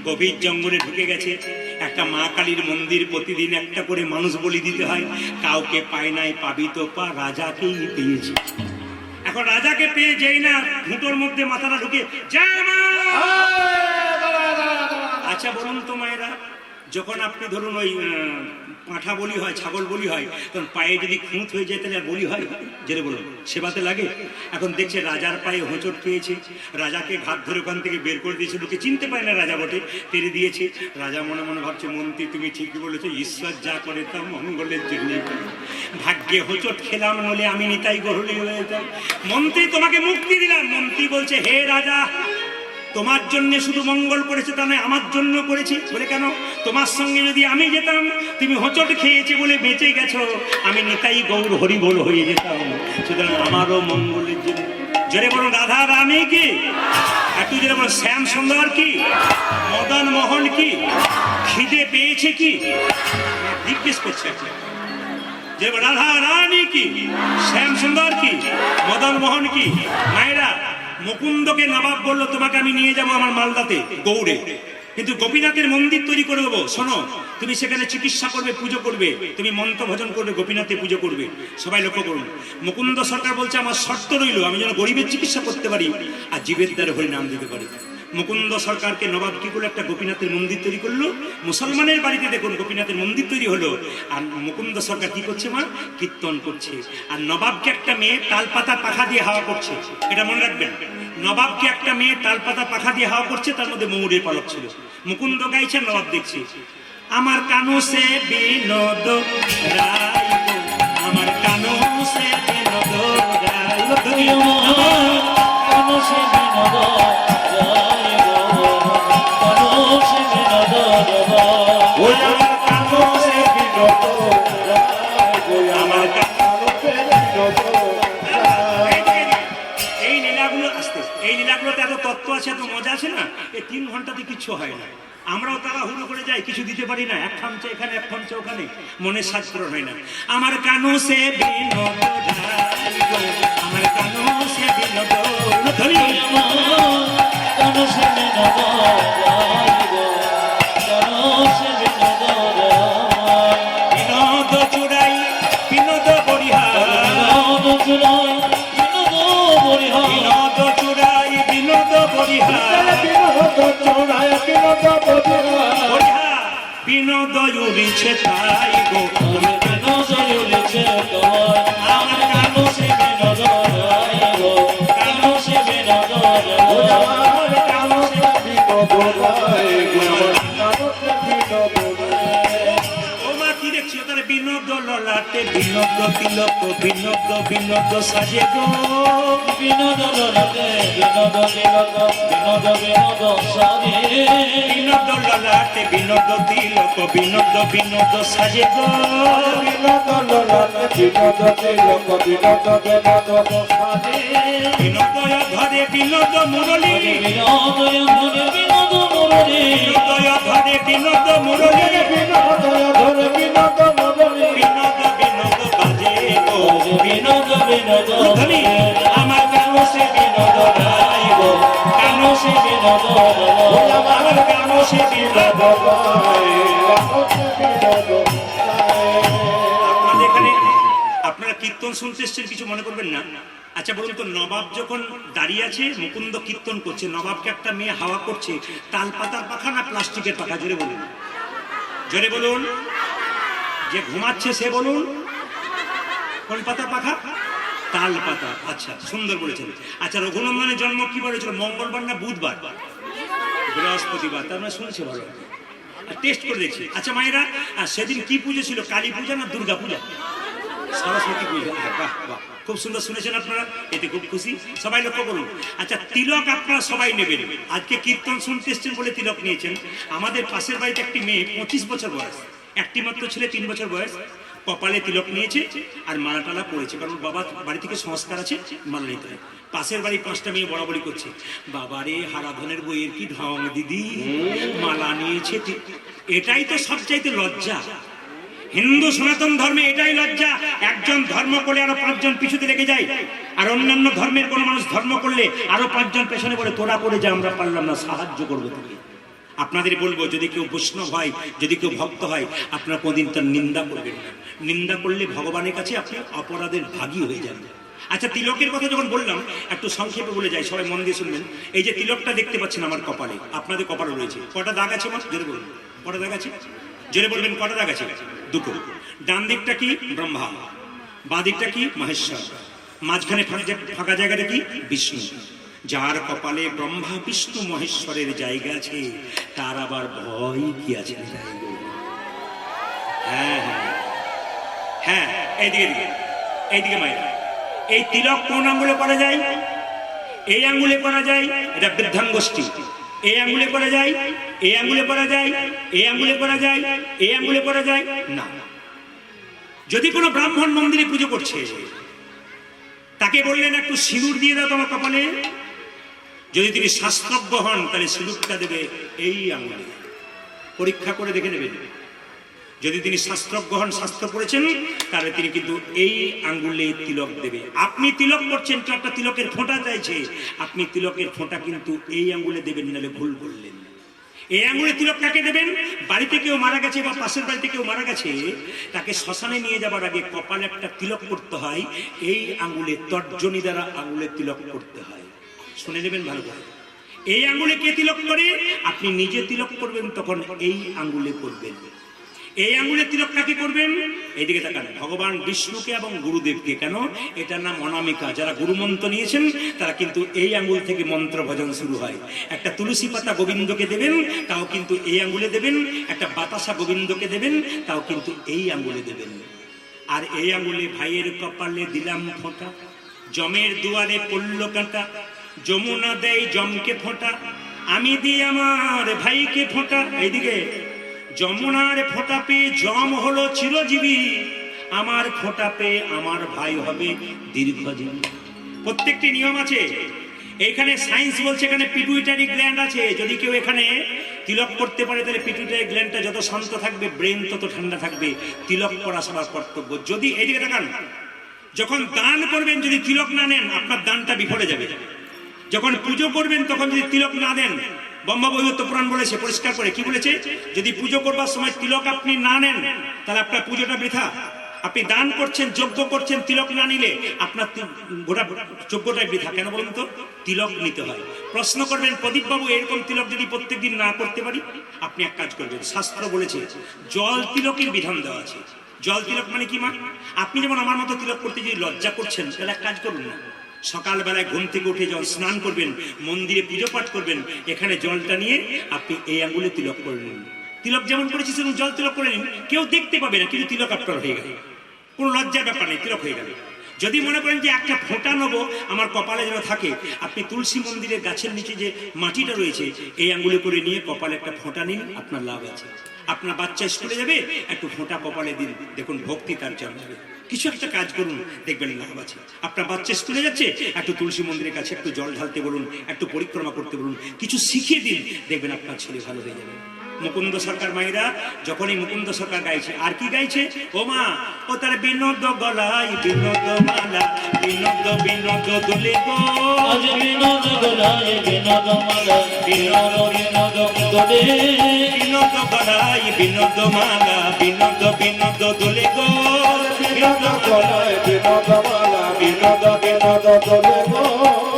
গভীর জঙ্গলে ঢুকে গেছে। একটা মা কালীর মন্দির, প্রতিদিন একটা করে মানুষ বলি দিতে হয়, কাউকে পায় নাই, পাবি তো পা, রাজাকেই পেয়েছে। এখন রাজাকে পেয়ে যেই না ঘুঁটোর মধ্যে মাথাটা ঢুকে জয় মা। আচ্ছা বলুন তো মায়েরা, যখন আপনি ধরুন ওই পাঁঠা বলি হয়, ছাগল বলি হয়, তখন পায়ে যদি খুঁত হয়ে যায় তাহলে আর বলি হয়? যেটা বলুন সেবাতে লাগে। এখন দেখছে রাজার পায়ে হোঁচট পেয়েছে, রাজাকে ঘাত ধরে ওখান থেকে বের করে দিয়েছে, লোকে চিনতে পারে না রাজা বটে, তেড়ে দিয়েছে। রাজা মনে মনে ভাবছে, মন্ত্রী তুমি ঠিকই বলেছো, ঈশ্বর যা করে তা মঙ্গলের জন্য, ভাগ্যে হোঁচট খেলাম নলে আমি নিতাই গহলি হয়ে যেতাম। মন্ত্রী তোমাকে মুক্তি দিলাম। মন্ত্রী বলছে, হে রাজা, তোমার জন্য শুধু মঙ্গল করেছে তা নয়, আমার জন্য করেছি। বলে কেন? তোমার সঙ্গে যদি আমি যেতাম, তুমি হোঁচট খেয়েছে বলে বেঁচে গেছো, আমি নিতাই গৌর হরি বল হয়ে যেতাম, সুতরাং আমারও মঙ্গলের জন্য। জোরে বলুন রাধা রানী কি, একটু জোরে বলুন শ্যাম সুন্দর কি, মদন মোহন কি, খিদে পেয়েছে কি, জিজ্ঞেস করছে। যে রাধা রানী কি, শ্যাম সুন্দর কি, মদন মোহন কি। মায়েরা, মুকুন্দকে নবাব বললো তোমাকে আমি নিয়ে যাবো আমার মালদাতে গৌড়ে, কিন্তু গোপীনাথের মন্দির তৈরি করে দেবো, শোনো তুমি সেখানে চিকিৎসা করবে, পুজো করবে, তুমি মন্ত্র ভজন করবে, গোপীনাথে পুজো করবে। সবাই লক্ষ্য করুন, মুকুন্দ সরকার বলছে আমার শর্ত রইল, আমি যেন গরিবের চিকিৎসা করতে পারি আর জীবের দ্বারা হরি নাম দিতে পারি। মুকুন্দ সরকারকে নবাব কি করলো, একটা গোপীনাথের মন্দির তৈরি করলো। মুসলমানের বাড়িতে দেখুন গোপীনাথের মন্দির তৈরি হলো, আর মুকুন্দ সরকার কি করছে মা, কীর্তন করছে। আর নবাবকে একটা মেয়ে তালপাতা পাখা দিয়ে হাওয়া করছে, এটা মনে রাখবেন। নবাবকে একটা মেয়ে তালপাতা পাখা দিয়ে হাওয়া করছে, তার মধ্যে ময়ূরের পালক ছিল। মুকুন্দ গাইছে, নবাব দেখছে। আমার কানু সে বিনোদ রায়, আমার কানু সে বিনোদ রায়, কানু সে বিনোদ রায় গো, কানু সে বিনোদ রায়, ওই আমার কানো সে বিনোদ রায় গো, আমার কানো সে বিনোদ রায়। এই লীলাগুলো আসতে, এই লীলাগুলোতে এত তত্ত্ব আছে, এত মজা আছে না, এই 3 ঘন্টাতে কিচ্ছু হয় না। আমরাও তারা হুড়ো করে যাই, কিছু দিতে পারি না, এক খামচা এখানে এক খামচা ওখানে, মনের সাজ পূরণ হয় না। আমার কানু সে বিনোদ রায় গো, আমার কানু সে বিনোদ ধরি, কানু সে বিনোদ রায় গো, কানু সে বিনোদ রায়, বিনোদ চুড়াই বিনোদ বরিহার, বিনোদ চুড়াই বিনোদ বরিহার, বিনোদ চুড়াই বিনোদ বরিহার, বিনোদ চোরায় বিনোদ বরিহার, বরিহার বিনোদ উড়িছে তাই গো, আমি বিনোদ উড়িছে তোমার, আমার কানু সে বিনোদ রায় গো, কানু সে বিনোদ ওই রায়, আমার কানো সে বিনোদ রায় গো, আমার কানো সে বিনোদ রায়। ও মা কি দেখছি, তার বিনোদ ললাটে বিনোদ তিলক, বিনোদ বিনোদ সাজে গো, বিনোদ ললাটে বিনোদ তিলক, বিনোদ বিনোদ সাজে, বিনোদ ললাটে বিনোদ তিলক, বিনোদ বিনোদ সাজে গো, বিনোদ ললাটে বিনোদ তিলক, বিনোদ বিনোদ সাজে, বিনোদয় ধরে বিনোদ মুরলী, বিনোদ ধরে বিনোদ মুরলী, বিনোদয় ধরে বিনোদ মুরলী, বিনোদ ধরে বিনোদ মুরলী, বিনোদ বিনোদ বাজে গো, বিনোদ বিনোদ ধনী আমার কানো সে বিনোদ রায় গো, কানো সে বিনোদ ওই রায়, আমার আমার কানো সে বিনোদ বিনোদ রায়, কানো সে বিনোদ রায়। আপনাদের এখানে আপনারা কীর্তন শুনতে এসছেন, কিছু মনে করবেন না। আচ্ছা বলুন তো, নবাব যখন দাঁড়িয়ে আছে, মুকুন্দ কীর্তন করছে, নবাবকে একটা মেয়ে হাওয়া করছে, তাল পাতার পাখা না প্লাস্টিকের পাখা? জোরে বলুন, জোরে বলুন। যে ঘুমাচ্ছে সে বলুন, কোন পাতার পাখা? তাল পাতা। আচ্ছা সুন্দর বলেছেন। আচ্ছা রঘুনন্দনের জন্ম কি বার হয়েছিল, মঙ্গলবার না বুধবার? বৃহস্পতিবার। তার মানে শুনছে ভালো, টেস্ট করে দেখছি। আচ্ছা মায়েরা, সেদিন কি পুজো ছিল, কালী পূজা না দুর্গা পূজা? সরস্বতী পূজা। বাহ বাহ, খুব সুন্দর শুনেছেন আপনারা, এতে খুব খুশি। সবাই লক্ষ্য করুন। আচ্ছা তিলক আপনারা সবাই নেবেন, আজকে কীর্তন শুনতে এসছেন বলে তিলক নিয়েছেন। আমাদের পাশের বাড়িতে একটি মেয়ে 25 বছর বয়স, একটি মাত্র ছেলে 3 বছর বয়স, কপালে তিলক নিয়েছে আর মালা টালা পড়েছে, কারণ বাবা বাড়ি থেকে সংস্কার আছে, মালা নিতে হয়। পাশের বাড়ি 5টা মেয়ে বরাবরই করছে, বাবারে হারাধনের বইয়ের কি ঢং দিদি, মালা নিয়েছে। এটাই তো সবচাইতে লজ্জা। হিন্দু সনাতন ধর্মে এটাই লজ্জা, একজন ধর্ম করলে আরো 5 জন পিছুতে লেগে যায়, আর অন্যান্য ধর্মের কোন মানুষ ধর্ম করলে আরো 5 জন পেছনে পড়ে, তোরা করে যা, আমরা পারলাম না, সাহায্য করবো তোকে। আপনাদের বলবো, যদি কেউ বৈষ্ণব হয়, যদি কেউ ভক্ত হয়, আপনারা কোনদিন তার নিন্দা করবেন না। নিন্দা করলে ভগবানের কাছে আপনি অপরাধের ভাগী হয়ে যান। আচ্ছা, তিলকের কথা যখন বললাম, একটু সংক্ষেপে বলে যাই, সবাই মন দিয়ে শুনবেন। এই যে তিলকটা দেখতে পাচ্ছেন আমার কপালে, আপনাদের কপালে রয়েছে, কটা দাগ আছে আমার? জোরে বলুন, কটা দাগ আছে? জোরে বলবেন, কটা দাগ আছে? দুটো। ডান দিকটা কি? ব্রহ্মা। বাঁ দিকটা কি? মহেশ্বর। মাঝখানে ফাঁকা জায়গাটা কি? বিষ্ণু। যার কপালে ব্রহ্মা বিষ্ণু মহেশ্বরের জায়গা আছে, তার আবার ভয় কি আছে? হ্যাঁ হ্যাঁ হ্যাঁ, এইদিকে এইদিকে মায়েরা, এই তিলক কোন আঙ্গুলে করা যায়? এই আঙ্গুলে করা যায়, এটা বৃদ্ধাঙ্গুষ্ঠী। এই আঙ্গুলে করা যায়, এই আঙ্গুলে করা যায়, এই আঙ্গুলে করা যায়, এই আঙ্গুলে করা যায় না। যদি কোনো ব্রাহ্মণ মন্দিরে পুজো করছে, তাকে বললেন একটু সিঁদুর দিয়ে দাও তোমার কপালে, যদি তিনি শাস্ত্রজ্ঞ হন তাহলে সিঁদুরটা দেবে এই আঙ্গুলে। পরীক্ষা করে দেখে নেবেন, যদি তিনি শাস্ত্রজ্ঞ হন, শাস্ত্র পড়েছেন, তাহলে তিনি কিন্তু এই আঙ্গুলে তিলক দেবে। আপনি তিলক করছেন, কেউ একটা তিলকের ফোঁটা চাইছে, আপনি তিলকের ফোঁটা কিন্তু এই আঙ্গুলে দেবেন, নাহলে ভুল করলেন। এই আঙ্গুলে তিলক কাকে দেবেন? বাড়িতে কেউ মারা গেছে বা পাশের বাড়িতে কেউ মারা গেছে, তাকে শ্মশানে নিয়ে যাবার আগে কপালে একটা তিলক করতে হয়, এই আঙ্গুলে তর্জনী দ্বারা আঙ্গুলে তিলক করতে হয়। শুনে নেবেন ভালো করে। এই আঙ্গুলে কে তিলক করে? আপনি নিজে তিলক করবেন, তখন এই আঙ্গুলে করবেন। এই আঙ্গুলে তিলক কাকে করবেন? এইদিকে তাকান, ভগবান বিষ্ণুকে এবং গুরুদেবকে। কেন? এটার নাম অনামিকা। যারা গুরু মন্ত্র নিয়েছেন তারা কিন্তু এই আঙ্গুল থেকে মন্ত্র ভজন শুরু হয়। একটা তুলসী পাতা গোবিন্দকে দেবেন, তাও কিন্তু এই আঙ্গুলে দেবেন। একটা বাতাসা গোবিন্দকে দেবেন, তাও কিন্তু এই আঙ্গুলে দেবেন। আর এই আঙ্গুলে ভাইয়ের কপালে দিলাম ফোঁটা, জমের দুয়ারে পড়ল কাঁটা, যমুনা দেয় জমকে ফোঁটা, আমি দিই আমার ভাইকে ফোঁটা। এইদিকে যমুনার ফোঁটা পেয়ে জম হলো চিরজীবী, আমার ফোঁটা পেয়ে আমার ভাই হবে দীর্ঘজীবী। প্রত্যেকটি নিয়ম আছে। এখানে সায়েন্স বলছে এখানে পিটুইটারি গ্ল্যান্ড আছে। যদি কেউ এখানে তিলক করতে পারে, তাহলে পিটুইটারি গ্ল্যান্ডটা যত শান্ত থাকবে, ব্রেন তত ঠান্ডা থাকবে। তিলক করা সবার কর্তব্য। যদি এইদিকে দেখান, যখন দান করবেন যদি তিলক না নেন, আপনার দানটা বিফলে যাবে। যখন পুজো করবেন তখন যদি তিলক না দেন, ব্রহ্মবৈবর্ত পুরাণ বলেছে পরিষ্কার করে, কি বলেছে? যদি পুজো করবার সময় তিলক আপনি না নেন, তাহলে আপনার পুজোটা বৃথা। আপনি দান করছেন, যজ্ঞ করছেন, তিলক না নিলে আপনার গোটা যজ্ঞটাই বৃথা। কেন বলুন তো? তিলক নিতে হয়। প্রশ্ন করবেন, প্রদীপ বাবু এরকম তিলক যদি প্রত্যেকদিন না করতে পারি? আপনি এক কাজ করবেন, শাস্ত্র বলেছে জল তিলকের বিধান দেওয়া আছে। জল তিলক মানে কি মা? আপনি যেমন আমার মতো তিলক করতে যদি লজ্জা করছেন, তাহলে এক কাজ করুন না, সকালবেলায় ঘুম থেকে উঠে জল স্নান করবেন, মন্দিরে পুজো পাঠ করবেন, এখানে জলটা নিয়ে আপনি এই আঙ্গুলে তিলক করে নিন। তিলক যেমন করেছি সেরকম জল তিলক করে নিন, কেউ দেখতে পাবে না, কিন্তু তিলক আপনার হয়ে গেল। কোনো লজ্জার ব্যাপার নেই, তিলক হয়ে গেল। যদি মনে করেন যে একটা ফোঁটা নেবো আমার কপালে যেন থাকে, আপনি তুলসী মন্দিরের গাছের নিচে যে মাটিটা রয়েছে, এই আঙ্গুলে করে নিয়ে কপালে একটা ফোঁটা নিন, আপনার লাভ আছে। আপনার বাচ্চা স্কুলে যাবে, একটু ফোঁটা কপালে দিন, দেখুন ভক্তি তার জন্মাবে। কিছু একটা কাজ করুন, দেখবেন লাভ আছে। আপনার বাচ্চা স্কুলে যাচ্ছে, একটু তুলসী মন্দিরের কাছে একটু জল ঢালতে বলুন, একটু পরিক্রমা করতে বলুন, কিছু শিখিয়ে দিন, দেখবেন আপনার ছেলে ভালো হয়ে যাবে। মুকুন্দ সরকার মায়েরা যখনই মুকুন্দ সরকার গাইছে, আর কি গাইছে? ও মা, ও তার বিনোদ গলাই বিনোদ মালা, বিনোদ বিনোদ দোলে গো, আজ বিনোদ গলায় বিনোদ মালা, বিনোদ বিনোদ দোলে, বিনোদ গলাই বিনোদ মালা, বিনোদ বিনোদ দোলে গো, বিনোদ গলায় বিনোদ মালা, বিনোদ বিনোদ দোলে গো।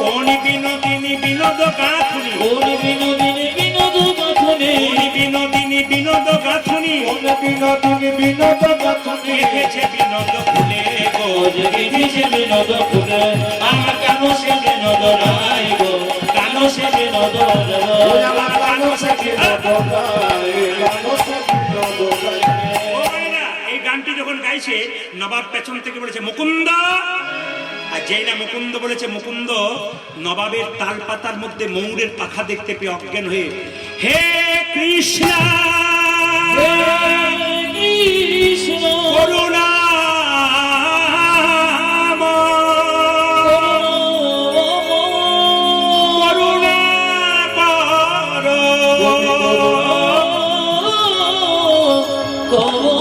কোন বিনোদিনী বিনোদ গাথুনি, কোন বিনোদিনী বিনোদ গাথুনি, কোন বিনোদিনী বিনোদ গাথুনি, কোন বিনোদিনী বিনোদ গাথুনি, লিখেছে বিনোদ ফুলে গো, লিখেছে বিনোদ ফুলে, আমার কেন সে বিনোদ নাই গো, কেন সে বিনোদ ওই নাই। আমার গানো সে বিনোদ গায়, গানো সে বিনোদ গায়। ও ভাইরা, এই গানটি যখন গাইছে, নবাব পেছন থেকে বলেছে মুকুন্দ, আর যেই না মুকুন্দ বলেছে, মুকুন্দ নবাবের তাল পাতার মধ্যে ময়ূরের পাখা দেখতে পেয়ে অজ্ঞান হয়ে, হে কৃষ্ণ কৃষ্ণ করুণা করুণা করো।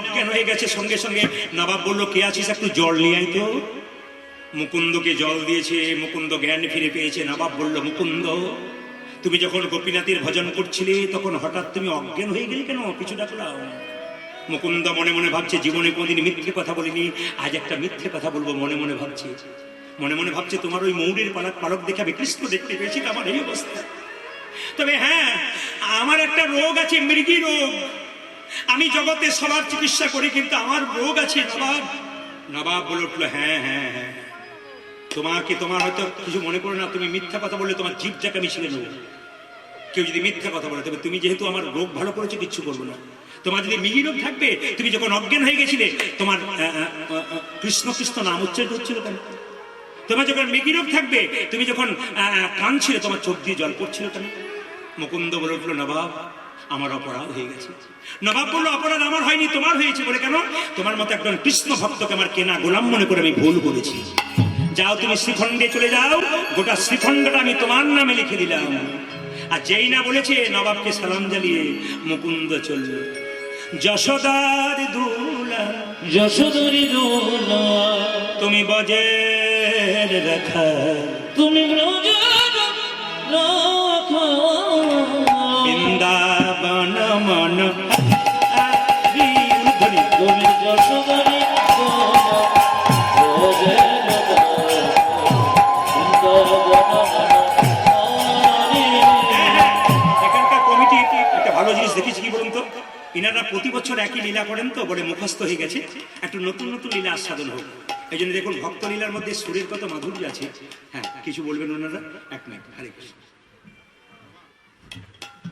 অজ্ঞান হয়ে গেছে। সঙ্গে সঙ্গে নবাব বলল, কে আছিস, একটু জল নিয়ে আয় তো। মুকুন্দকে জল দিয়েছে, মুকুন্দ জ্ঞান ফিরে পেয়েছে। নবাব বলল, মুকুন্দ, তুমি যখন গোপীনাথের ভজন করছিলে তখন হঠাৎ তুমি অজ্ঞান হয়ে গেলে কেন, কিছু ডাকলাম? মুকুন্দ মনে মনে ভাবছে, জীবনে কোনদিন মিথ্যে কথা বলিনি, আজ একটা মিথ্যে কথা বলবো। মনে মনে ভাবছে তোমার ওই মৌরের পালক দেখাবে কৃষ্ণ দেখতে পেয়েছি, আমার এই অবস্থা। তবে হ্যাঁ, আমার একটা রোগ আছে, মৃগী রোগ। আমি জগতে সবার চিকিৎসা করি, কিন্তু আমার রোগ আছে নবাব। নবাব বলে উঠলো, হ্যাঁ হ্যাঁ হ্যাঁ, তোমার হয়তো কিছু মনে করো না, তুমি মিথ্যা কথা বললে তোমার জিভটাকে আমি ছিঁড়ে নেবো। কেউ যদি মিথ্যা কথা বলে, তবে তুমি যেহেতু আমার রোগ ভালো করেছো, কিচ্ছু করবো না। তোমার যদি মিহি রোগ থাকবে, তুমি যখন অজ্ঞান হয়ে গেছিলে, তোমার কৃষ্ণ কৃষ্ণ নাম উচ্চারিত হচ্ছিল কেন? তোমার যখন মিহি রোগ থাকবে, তুমি যখন কাঁদছিলে, তোমার চোখ দিয়ে জল পড়ছিল কেন? মুকুন্দ বলে উঠলো, নবাব, আমার অপরাধ হয়ে গেছে। নবাব বললো, অপরাধ আমার হয়নি, তোমার হয়েছে। বলে কেন? তোমার মতো একজন কৃষ্ণ ভক্তকে আমার কেনা গোলাম মনে করে আমি ভুল করেছি। যাও, তুমি শ্রীখণ্ডে চলে যাও, গোটা শ্রীখণ্ডটা আমি তোমার নামে লিখে দিলাম। আর যেই না বলেছে, নবাবকে সালাম জানিয়ে মুকুন্দ চলল। যশোদার দুলা, যশোদারি দোলা, তুমি বজের রাখা, তুমি ব্রজের রাখা, বৃন্দাবন মন তুমি যশোদারি দোলা, ব্রজের রাখা, এখানকার কমিটি একটা ভালো জিনিস দেখেছি, কি বলুন তো, ইনারা প্রতি বছর একই লীলা করেন, তো বলে মুখস্থ হয়ে গেছে, একটু নতুন নতুন লীলা আস্বাদন হোক। এই জন্য দেখুন, ভক্ত লীলার মধ্যে সুরের কত মাধুর্য আছে। হ্যাঁ, কিছু বলবেন ওনারা? এক মিনিট, হরে কৃষ্ণ।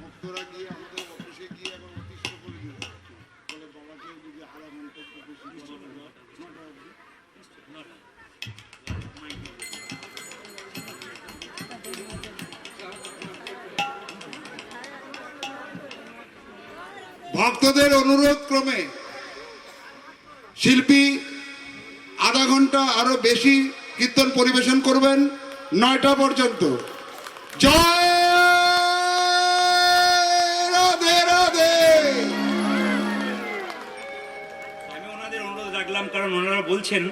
ভক্তরা গিয়ে আমাদের অফিসে গিয়ে এখন উদ্দেশ্য করে দিল, বলে বাবাকে যদি হারা মন্তব্য বেশি ভক্তদের অনুরোধ ক্রমে শিল্পী আধা ঘন্টা আরো বেশি কীর্তন পরিবেশন করবেন 9টা পর্যন্ত। জয় রাধে রাধে। আমি ওনাদের অনুরোধ রাখলাম, কারণ ওনারা বলছেন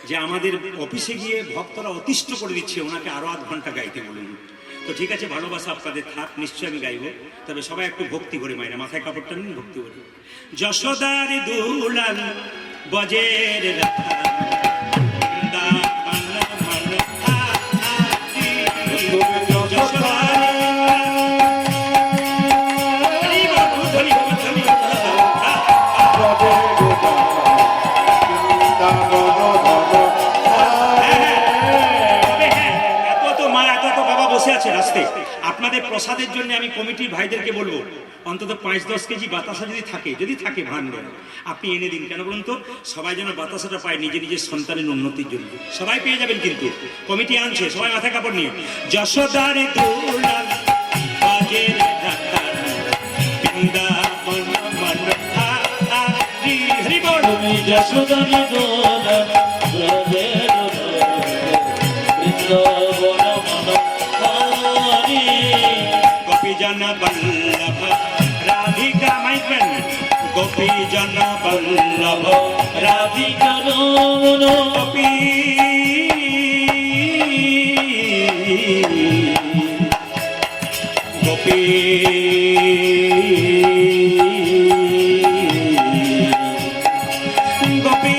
যে আমাদের অফিসে গিয়ে ভক্তরা অতিষ্ঠ করে দিচ্ছে, ওনাকে আরো আধ ঘন্টা গাইতে বলুন। তো ঠিক আছে, ভালোবাসা আপনাদের থাক, নিশ্চয়ই আমি গাইবো। তবে সবাই একটু ভক্তি করে, মায়েরা মাথায় কাপড়টা নিন, ভক্তি করে। যশোদার দুলাল বজের রাখা, বৃন্দাবন মন আদি, যশোদার হরি বাবু, হরি বাবু, হরি বাবু। বসে আছে রাস্তায়, আপনাদের প্রসাদের জন্য আমি কমিটির ভাইদেরকে বলবো, অন্তত 5-10 কেজি বাতাসা যদি থাকে ভান্ডার আপনি এনে দিন। কেন বলুন তো, সবাই যেন বাতাসাটা পায় নিজের সন্তানের উন্নতির জন্য। সবাই পেয়ে যাবেন, কিন্তু কমিটি আনছে, সবাই মাথায় কাপড় নিয়ে। যশোদার দুলাল বাজের রাখা, বৃন্দাবন মন আদি, হরি বল। তুমি যশোদারি দোলা, ব্রজের রাখা, বৃন্দাবন গোপী জন বল্লভ রাধিকা, মাইকেন, গোপী জন বল্লভ রাধিকা, গোপী গোপী গোপী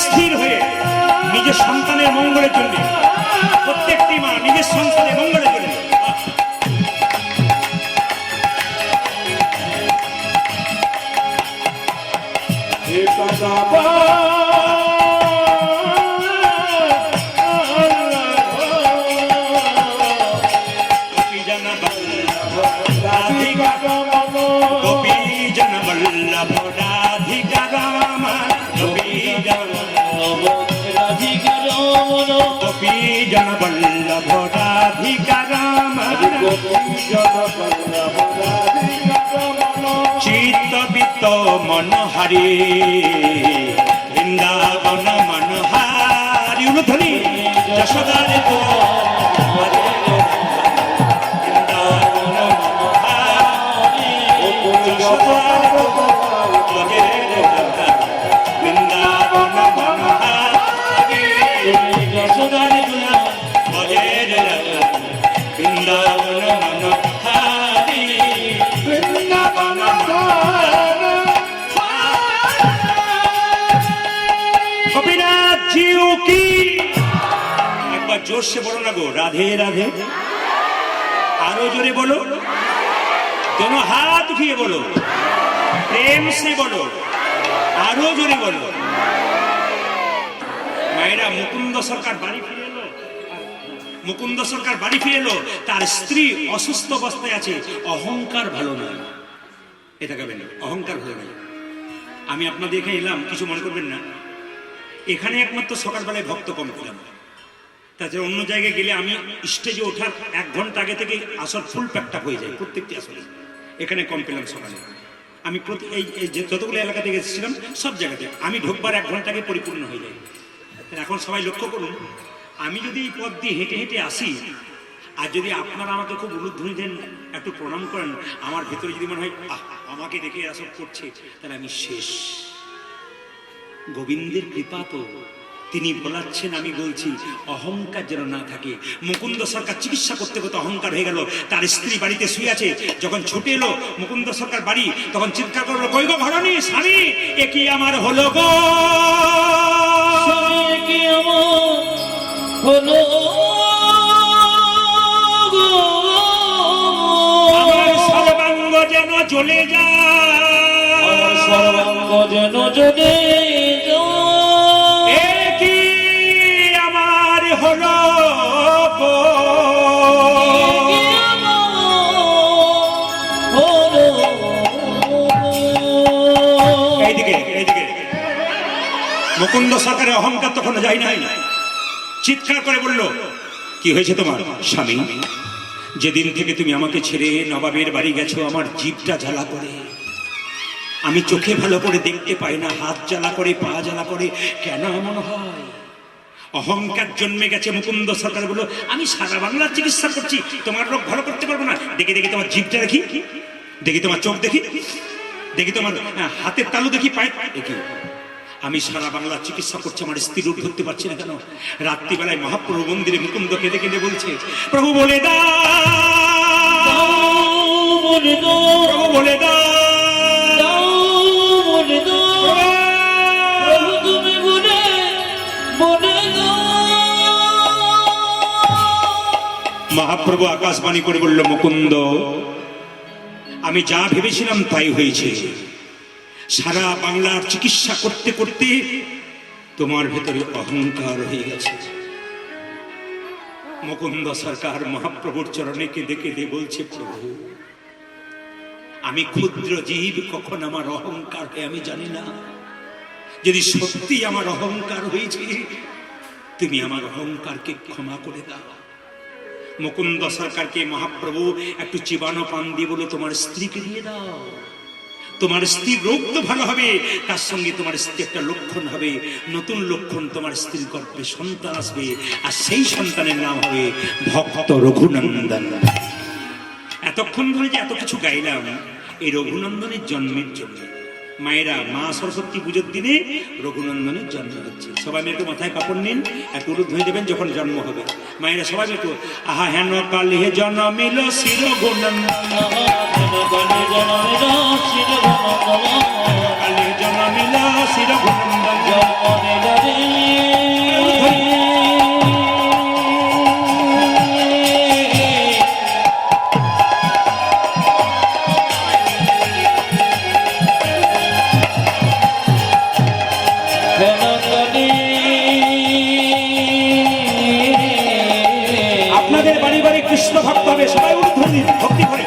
স্থির হয়ে নিজের সন্তানের মঙ্গলের জন্য, প্রত্যেকটি মা নিজের সন্তানের মঙ্গলের জন্য গোপী জন বল্লভ রাধিকা গোপী জন বল্লভ রাধিকা রাম গোপী জন রাধিকা রমন গোপী জন বল্লভ রাধিকা রাম চিত্তবিত্ত মনোহারি বৃন্দাবন মনোহারি উলুধ্বনি যশোদার তো বৃন্দাবন মনোহারি যশোদার তো বৃন্দাবন মনোহারি যশোদার দুলা বজের বৃন্দাবন মনোহারি বৃন্দাবন গোপীনাথ জিউ কি একবার জোরসে বলো না গো, রাধে রাধে। আরো জোরে বলো, दोनों हाथ उठिए बोलो, प्रेम से बोलो, आरो जोरे बोलो। मायरा मुकुंद सरकार बाड़ी फिरे एलो, मुकुंद सरकार बाड़ी फिरे एलो, तार स्त्री असुस्थ अवस्थाय आछे, अहंकार भालो ना, এটা কবেন অহংকার ভালো না। আমি আপনাদের এখানে এলাম, কিছু মনে করবেন না, এখানে একমাত্র সকালবেলায় ভক্ত কম পেলাম, তাছাড়া অন্য জায়গায় গেলে আমি স্টেজে ওঠার 1 ঘন্টা আগে থেকে আসর ফুল প্যাকটা হয়ে যায় প্রত্যেকটি আসরে, এখানে কম পেলাম সকালে। আমি এই যতগুলো এলাকা থেকে এসেছিলাম সব জায়গাতে আমি ঢোকবার 1 ঘন্টা আগে পরিপূর্ণ হয়ে যায়। এখন সবাই লক্ষ্য করুন, আমি যদি এই পথ দিয়ে হেঁটে হেঁটে আসি, আর যদি আপনারা আমাকে খুব উলুধ্বনি দেন, একটু প্রণাম করেন, আমার ভেতরে যদি মনে হয় আমাকে দেখে এসব করছে, তাহলে আমি শেষ। গোবিন্দের কৃপা তো, তিনি বলাচ্ছেন, আমি বলছি, অহংকার যেন না থাকে। মুকুন্দ সরকার চিকিৎসা করতে করতে অহংকার হয়ে গেল, তার স্ত্রী বাড়িতে শুয়ে আছে, যখন ছুটে এলো মুকুন্দ সরকার বাড়ি, তখন চিৎকার করলো, কই গো ঘরণী, স্বামী এ কি আমার হলো গো, স্বামী কি আমার হলো গো, আমার সর্বাঙ্গ যেন জ্বলে যায়, আমার সর্বাঙ্গ যেন জ্বলে যায়, এ কি আমার হলো গো, কি আমার হলো এইদিকে এইদিকে। মুকুন্দ সরকারের অহংকার তখন যায় নাই, চিৎকার করে বলল, কি হয়েছে তোমার স্বামী? যেদিন থেকে তুমি আমাকে ছেড়ে নবাবের বাড়ি গেছো, আমার জিভটা জ্বালা করে, আমি চোখে ভালো করে দেখতে পাই না, হাত জ্বালা করে, পা জ্বালা করে, কেন এমন হয়? অহংকার জন্মে গেছে। মুকুন্দ সরকার বলল, আমি সারা বাংলার চিকিৎসা করছি, তোমার রোগ ভালো করতে পারবো না। দেখি দেখি তোমার জিভটা দেখি, দেখি তোমার চোখ দেখি, দেখি তোমার হাতের তালু দেখি, পায়ে দেখি, আমি সারা বাংলার চিকিৎসা করছি, আমার স্ত্রী রূপ ধরতে পারছি না কেন? রাত্রিবেলায় মহাপ্রভু মন্দিরে মুকুন্দ কেঁদে কেঁদে বলছে, প্রভু বলে দাও, বলে দাও, প্রভু বলে দাও, বলে দাও, প্রভু তুমি বলে দাও। মহাপ্রভু আকাশবাণী করে বলল, মুকুন্দ, আমি যা ভেবেছিলাম তাই হয়েছে। সারা বাংলার চিকিৎসা করতে করতে তোমার ভেতরে অহংকার হয়ে গেছে। মুকুন্দ সরকার মহাপ্রভুর চরণে কেঁদে কেঁদে বলছে, প্রভু আমি ক্ষুদ্র জীব, কখন আমার অহংকার হয় আমি জানি না, যদি সত্যি আমার অহংকার হয়েছে, তুমি আমার অহংকারকে ক্ষমা করে দাও। মুকুন্দ সরকারকে মহাপ্রভু একটু চিবানো পান দিয়ে বলে, তোমার স্ত্রীকে দিয়ে দাও, তোমার স্ত্রীর রোগ তো ভালো হবে, তার সঙ্গে তোমার স্ত্রী একটা লক্ষণ হবে, নতুন লক্ষণ, তোমার স্ত্রীর গর্ভে সন্তান আসবে, আর সেই সন্তানের নাম হবে ভক্ত রঘুনন্দন। এতক্ষণ ধরে যে এত কিছু গাইলাম, এই রঘুনন্দনের জন্মের জন্য। মায়েরা, মা সরস্বতী পুজোর দিনে রঘুনন্দনের জন্ম হচ্ছে। সবাই একটু মাথায় কাপড় নিন, একটু ধুয়ে দেবেন যখন জন্ম হবে। মায়েরা সবাই একটু, আহা হেন কালে জন্মিল শ্রী রঘুনন্দন, কালে জন্মিল মিলা শির ঘুনন্দন জন্ম দিল রে আপনাদের বাড়ি বাড়ি কৃষ্ণ ভক্ত হবে, সবাই উদ্ধৃতি ভক্তি করে।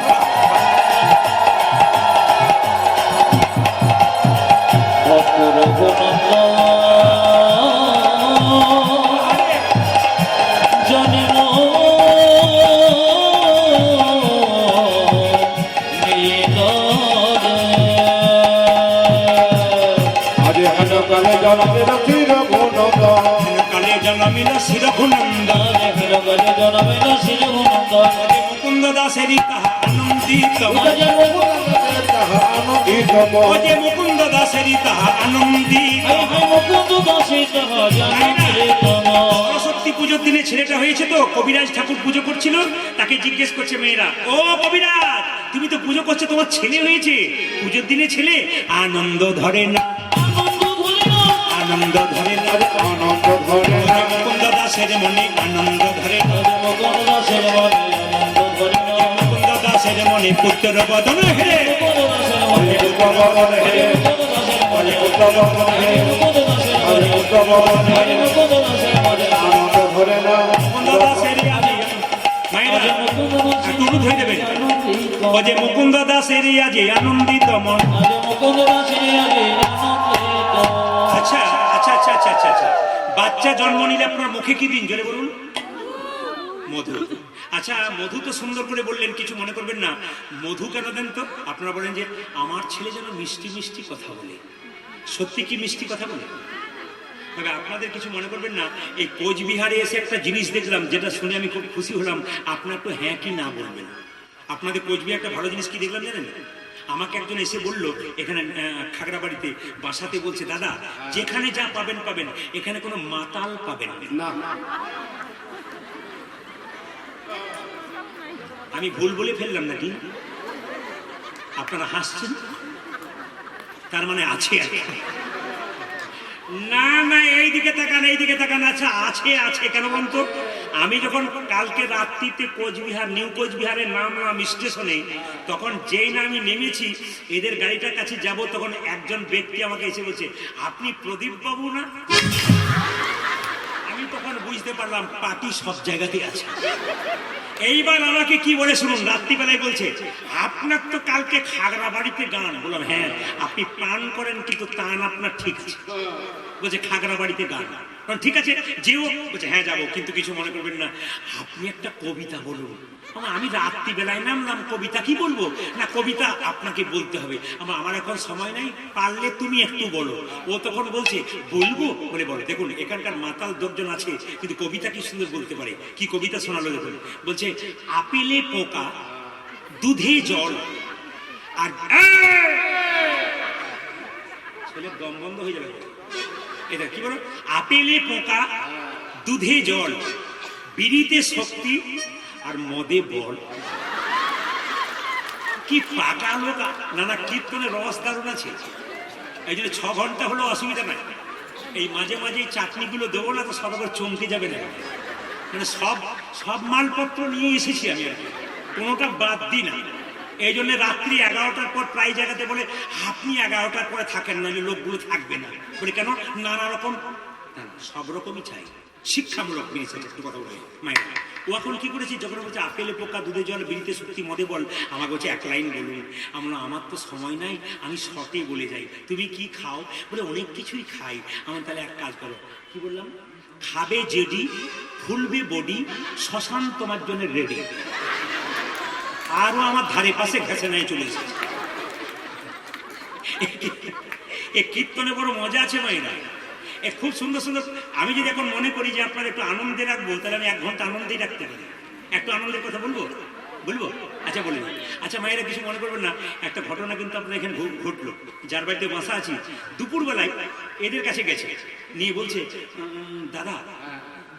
আজ হেন কালে জনমের চির গুণগান কালে জনমিল শির ঘুনন্দন মুকুন্দ দাসেরই তাহা আনন্দিত তাহা আনন্দিত যে মুকুন্দ দাসেরই তাহা আনন্দিত। সরস্বতী পুজোর দিনে ছেলেটা হয়েছে তো কবিরাজ ঠাকুর পুজো করছিল, তাকে জিজ্ঞেস করছে মেয়েরা, ও কবিরাজ তুমি তো পুজো করছো, তোমার ছেলে হয়েছে, পুজোর দিনে ছেলে আনন্দ ধরে না, আনন্দ ধরে না, আনন্দ ধরে না মুকুন্দ দাসের মনে আনন্দ ধরে না, মুকুন্দ দাসের মনে পুত্র বদন হে, উত্তমবন হে উত্তমবন হে উত্তমবন হে আনন্দ ধরে না মুকুন্দ দাসের মায়েরা একটু ধরে দেবেন, ও যে মুকুন্দ দাসের আজে আনন্দিত মন। আচ্ছা আচ্ছা আচ্ছা আচ্ছা আচ্ছা আচ্ছা, বাচ্চা জন্ম নিলে আপনার মুখে কি দিন জোরে বলুন? মধু। আচ্ছা মধু তো সুন্দর করে বললেন, কিছু মনে করবেন না, মধু কেন দেন তো? আপনারা বলেন যে আমার ছেলে যেন মিষ্টি মিষ্টি কথা বলে, সত্যি কি মিষ্টি কথা বলে? তবে আপনাদের কিছু মনে করবেন না, এই কোচবিহারে এসে একটা জিনিস দেখলাম যেটা শুনে আমি খুব খুশি হলাম, আপনার একটু হ্যাঁ কি না বলবেন। আপনাদের কোচবিহার একটা ভালো জিনিস কি দেখলাম জানেন? আমাকে একজন এসে বলল এখানে খাগড়াবাড়িতে বাসাতে, বলছে দাদা যেখানে যা পাবেন পাবেন, এখানে কোনো মাতাল পাবেন না। আমি ভুল বলে ফেললাম নাকি? আপনারা হাসছেন, তার মানে আছে আর কি। না না এইদিকে তাকান, এইদিকে তাকান। আচ্ছা আছে আছে কেন বলুন তো? আমি যখন কালকে রাত্রিতে কোচবিহার নিউ কোচবিহারে নামলাম স্টেশনে, তখন যেই না আমি নেমেছি এদের গাড়িটার কাছে যাব, তখন একজন ব্যক্তি আমাকে এসে বলছে, আপনি প্রদীপ বাবু না? আমি তখন বুঝতে পারলাম পার্টি সব জায়গাতেই আছে। এইবার আমাকে কি বলে শুনুন, রাত্রিবেলায় বলছে আপনার তো কালকে খাগড়াবাড়িতে গান। বললাম হ্যাঁ, আপনি পান করেন কিন্তু তান আপনার ঠিক আছে। বলছে খাগড়াবাড়িতে গান, ঠিক আছে যেও। বলছে হ্যাঁ যাবো, কিন্তু কিছু মনে করবেন না, আপনি একটা কবিতা বলুন। আমি রাত্রিবেলায় নামলাম, কবিতা কি বলবো? না কবিতা আপনাকে বলতে হবে, আমার এখন সময় নাই, পারলে তুমি একটু বলো। ও তখন বলছে বলবো? বলে বলো। দেখুন এখানকার মাতাল 10 জন আছে, কিন্তু কবিতা কি সুন্দর বলতে পারে। কি কবিতা শোনালো দেখুন, বলছে আপেলে পোকা দুধে জল আর ছেলে দম বন্ধ হয়ে যাবে। এটা কি বলো? আপেলে পোকা দুধে জল, বিড়িতে শক্তি আর মদে বল। কি পাকা লোক, নানা কীর্তনের রস দারুণ আছে। এই জন্য 6 ঘন্টা হলো অসুবিধা নাই। এই মাঝে মাঝে চাটনিগুলো দেবো না তো সব আবার চমকে যাবে না। মানে সব মালপত্র নিয়ে এসেছি আমি আর কি, কোনোটা বাদ দিই না। এই জন্য রাত্রি 11টার পর প্রায় জায়গাতে বলে আপনি 11টার পরে থাকেন, নাহলে লোকগুলো থাকবে না। বলে কেন? নানা রকম সব রকমই চাই, শিক্ষামূলক জিনিস আছে। একটু কথা বলে মায়ের ও এখন কি করেছি, যখন বলছে আপেলে পোকা দুধে জল বিড়িতে শক্তি মদে বল, আমাকে বলছে 1 লাইন বলুন। আমার তো সময় নাই, আমি শর্টে বলে যাই। তুমি কি খাও? বলে অনেক কিছুই খাই। আমার তাহলে এক কাজ করো। কি বললাম? খাবে জেডি, ফুলবে বডি, শ্মশান তোমার জন্য রেডি। আরো আমার ধারে পাশে ঘেসে নাই চলে এসেছে। এ কীর্তনে বড় মজা আছে মায়েরা, এ খুব সুন্দর সুন্দর। আমি যদি এখন মনে করি যে আপনার একটু আনন্দে রাখবো, তাহলে আমি 1 ঘন্টা আনন্দেই রাখতে পারি। একটু আনন্দের কথা বলবো? আচ্ছা বলে দিন। আচ্ছা মায়েরা কিছু মনে করবেন না, একটা ঘটনা কিন্তু আপনার এখানে ঘটলো। যার বাড়িতে বাসা আছি, দুপুরবেলায় এদের কাছে গেছে, নিয়ে বলছে দাদা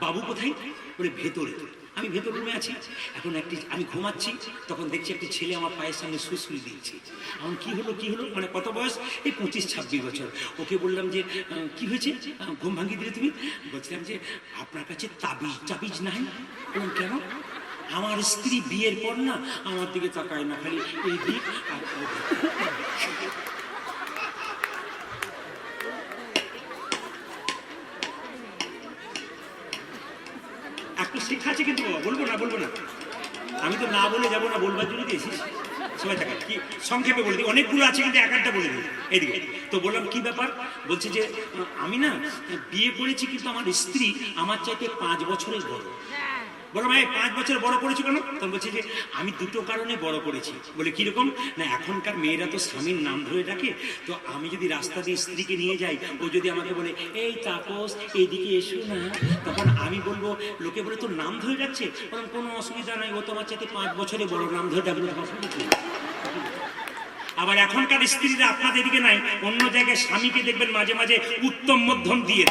বাবু কোথায়? বলে ভেতরে। আমি ভেতর রুমে আছি, এখন আমি ঘুমাচ্ছি, তখন দেখছি একটি ছেলে আমার পায়ের সামনে সুসুই দিচ্ছে। এখন কি হলো মানে কত বয়স, এই 25-26 বছর। ওকে বললাম যে কি হয়েছে, ঘুম ভাঙিয়ে দিলে তুমি? বলছিলাম যে আপনার কাছে তাবিজ নাই। বললাম কেন? আমার স্ত্রী বিয়ের পর না আমার দিকে তাকায় না, খালি এই দিক আর ও দিক। একটু শিক্ষা আছে কিন্তু বাবা, বলবো না আমি তো না বলে যাবো না, বলবার জন্য দিয়েছিস। সবাই থাকা কি সংক্ষেপে বলে দিই, অনেকগুলো আছে কিন্তু একটা বলে দিই এদিকে। তো বললাম কি ব্যাপার? বলছে যে আমি না বিয়ে করেছি কিন্তু আমার স্ত্রী আমার চাইতে 5 বছরের বড়। বললাম এই 5 বছর বড় করেছো কেন? তখন বলছে যে আমি দুটো কারণে বড় করেছি। বলে কিরকম? না এখনকার মেয়েরা তো স্বামীর নাম ধরে ডাকে, তো আমি যদি রাস্তা দিয়ে স্ত্রীকে নিয়ে যাই, ও যদি আমাকে বলে এই তাপস এইদিকে এসো না, তখন আমি বলবো, লোকে বলে তোর নাম ধরে ডাকছে। বললাম কোনো অসুবিধা নাই, ও তোমার চাইতে 5 বছরে বড়, নাম ধরে ডাকলে অসুবিধা কি? আবার এখনকার স্ত্রীরা আপনাদের দিকে নাই, অন্য জায়গায় স্বামীকে দেখবেন মাঝে মাঝে উত্তম মধ্যম দিয়ে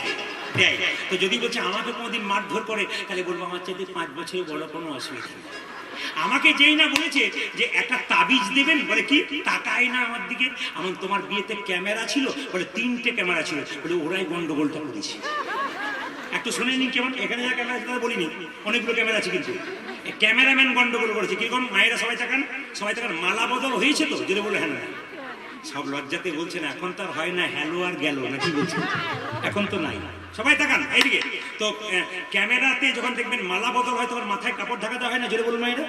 দেয়। তো যদি বলছে আমাকে কোনোদিন মারধর করে, তাহলে বলবো আমার চাইতে 5 বছরে বড়, কোনো অসুবিধা নেই। আমাকে যেই না বলেছে যে একটা তাবিজ দেবেন, বলে কি তাকাই না আমার দিকে। আমার তোমার বিয়েতে ক্যামেরা ছিল, বলে 3টে ক্যামেরা ছিল, বলে ওরাই গন্ডগোলটা করেছে। একটু শুনে নিন কেমন, এখানে যা ক্যামেরা আছে বলিনি, অনেকগুলো ক্যামেরা আছে, কিন্তু ক্যামেরাম্যান গন্ডগোল করেছে। কিরকম? মায়েরা সবাই থাকান মালা বদল হয়েছে তো, যদি বলে হ্যাঁ না, সব লজ্জাতে বলছে না, এখন তো আর হয় না হ্যালো আর গেল না, কি বলছে, এখন তো নাই। সবাই তাকান এইদিকে। তো ক্যামেরাতে যখন দেখবেন মালা বদল হয়, তখন মাথায় কাপড় ঢাকা দেওয়া হয় না, জোরে বলুন মায়েরা,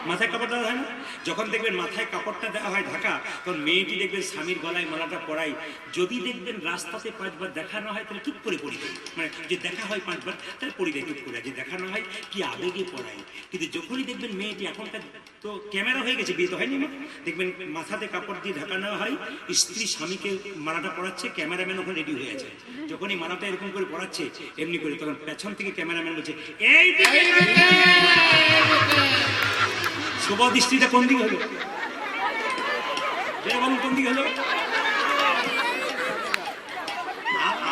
মাথায় কাপড় দেওয়া হয় না? যখন দেখবেন মাথায় কাপড়টা দেওয়া হয় ঢাকা, তখন মেয়েটি দেখবেন স্বামীর গলায় মালাটা পরাই। যদি দেখবেন রাস্তাতে 5 বার দেখানো হয়, তাহলে টুক করে পড়ি দেয়, মানে যে দেখা হয় 5 বার তাহলে পড়ি দেয় টুক করে, যে দেখানো হয় কি আবেগে পড়াই। কিন্তু যখনই দেখবেন মেয়েটি, এখনকার তো ক্যামেরা হয়ে গেছে, বিয়ে তো হয়নি, দেখবেন মাথাতে কাপড় দিয়ে ঢাকা নেওয়া হয়, স্ত্রী স্বামীকে মালাটা পরাচ্ছে, ক্যামেরাম্যান ওখানে রেডি হয়ে আছে। যখনই মালাটা এরকম করে পরাচ্ছে এমনি করে, তখন পেছন থেকে ক্যামেরাম্যান বলছে এই শুভ দৃষ্টিটা কোন দিকে হলো, কোন দিকে হলো?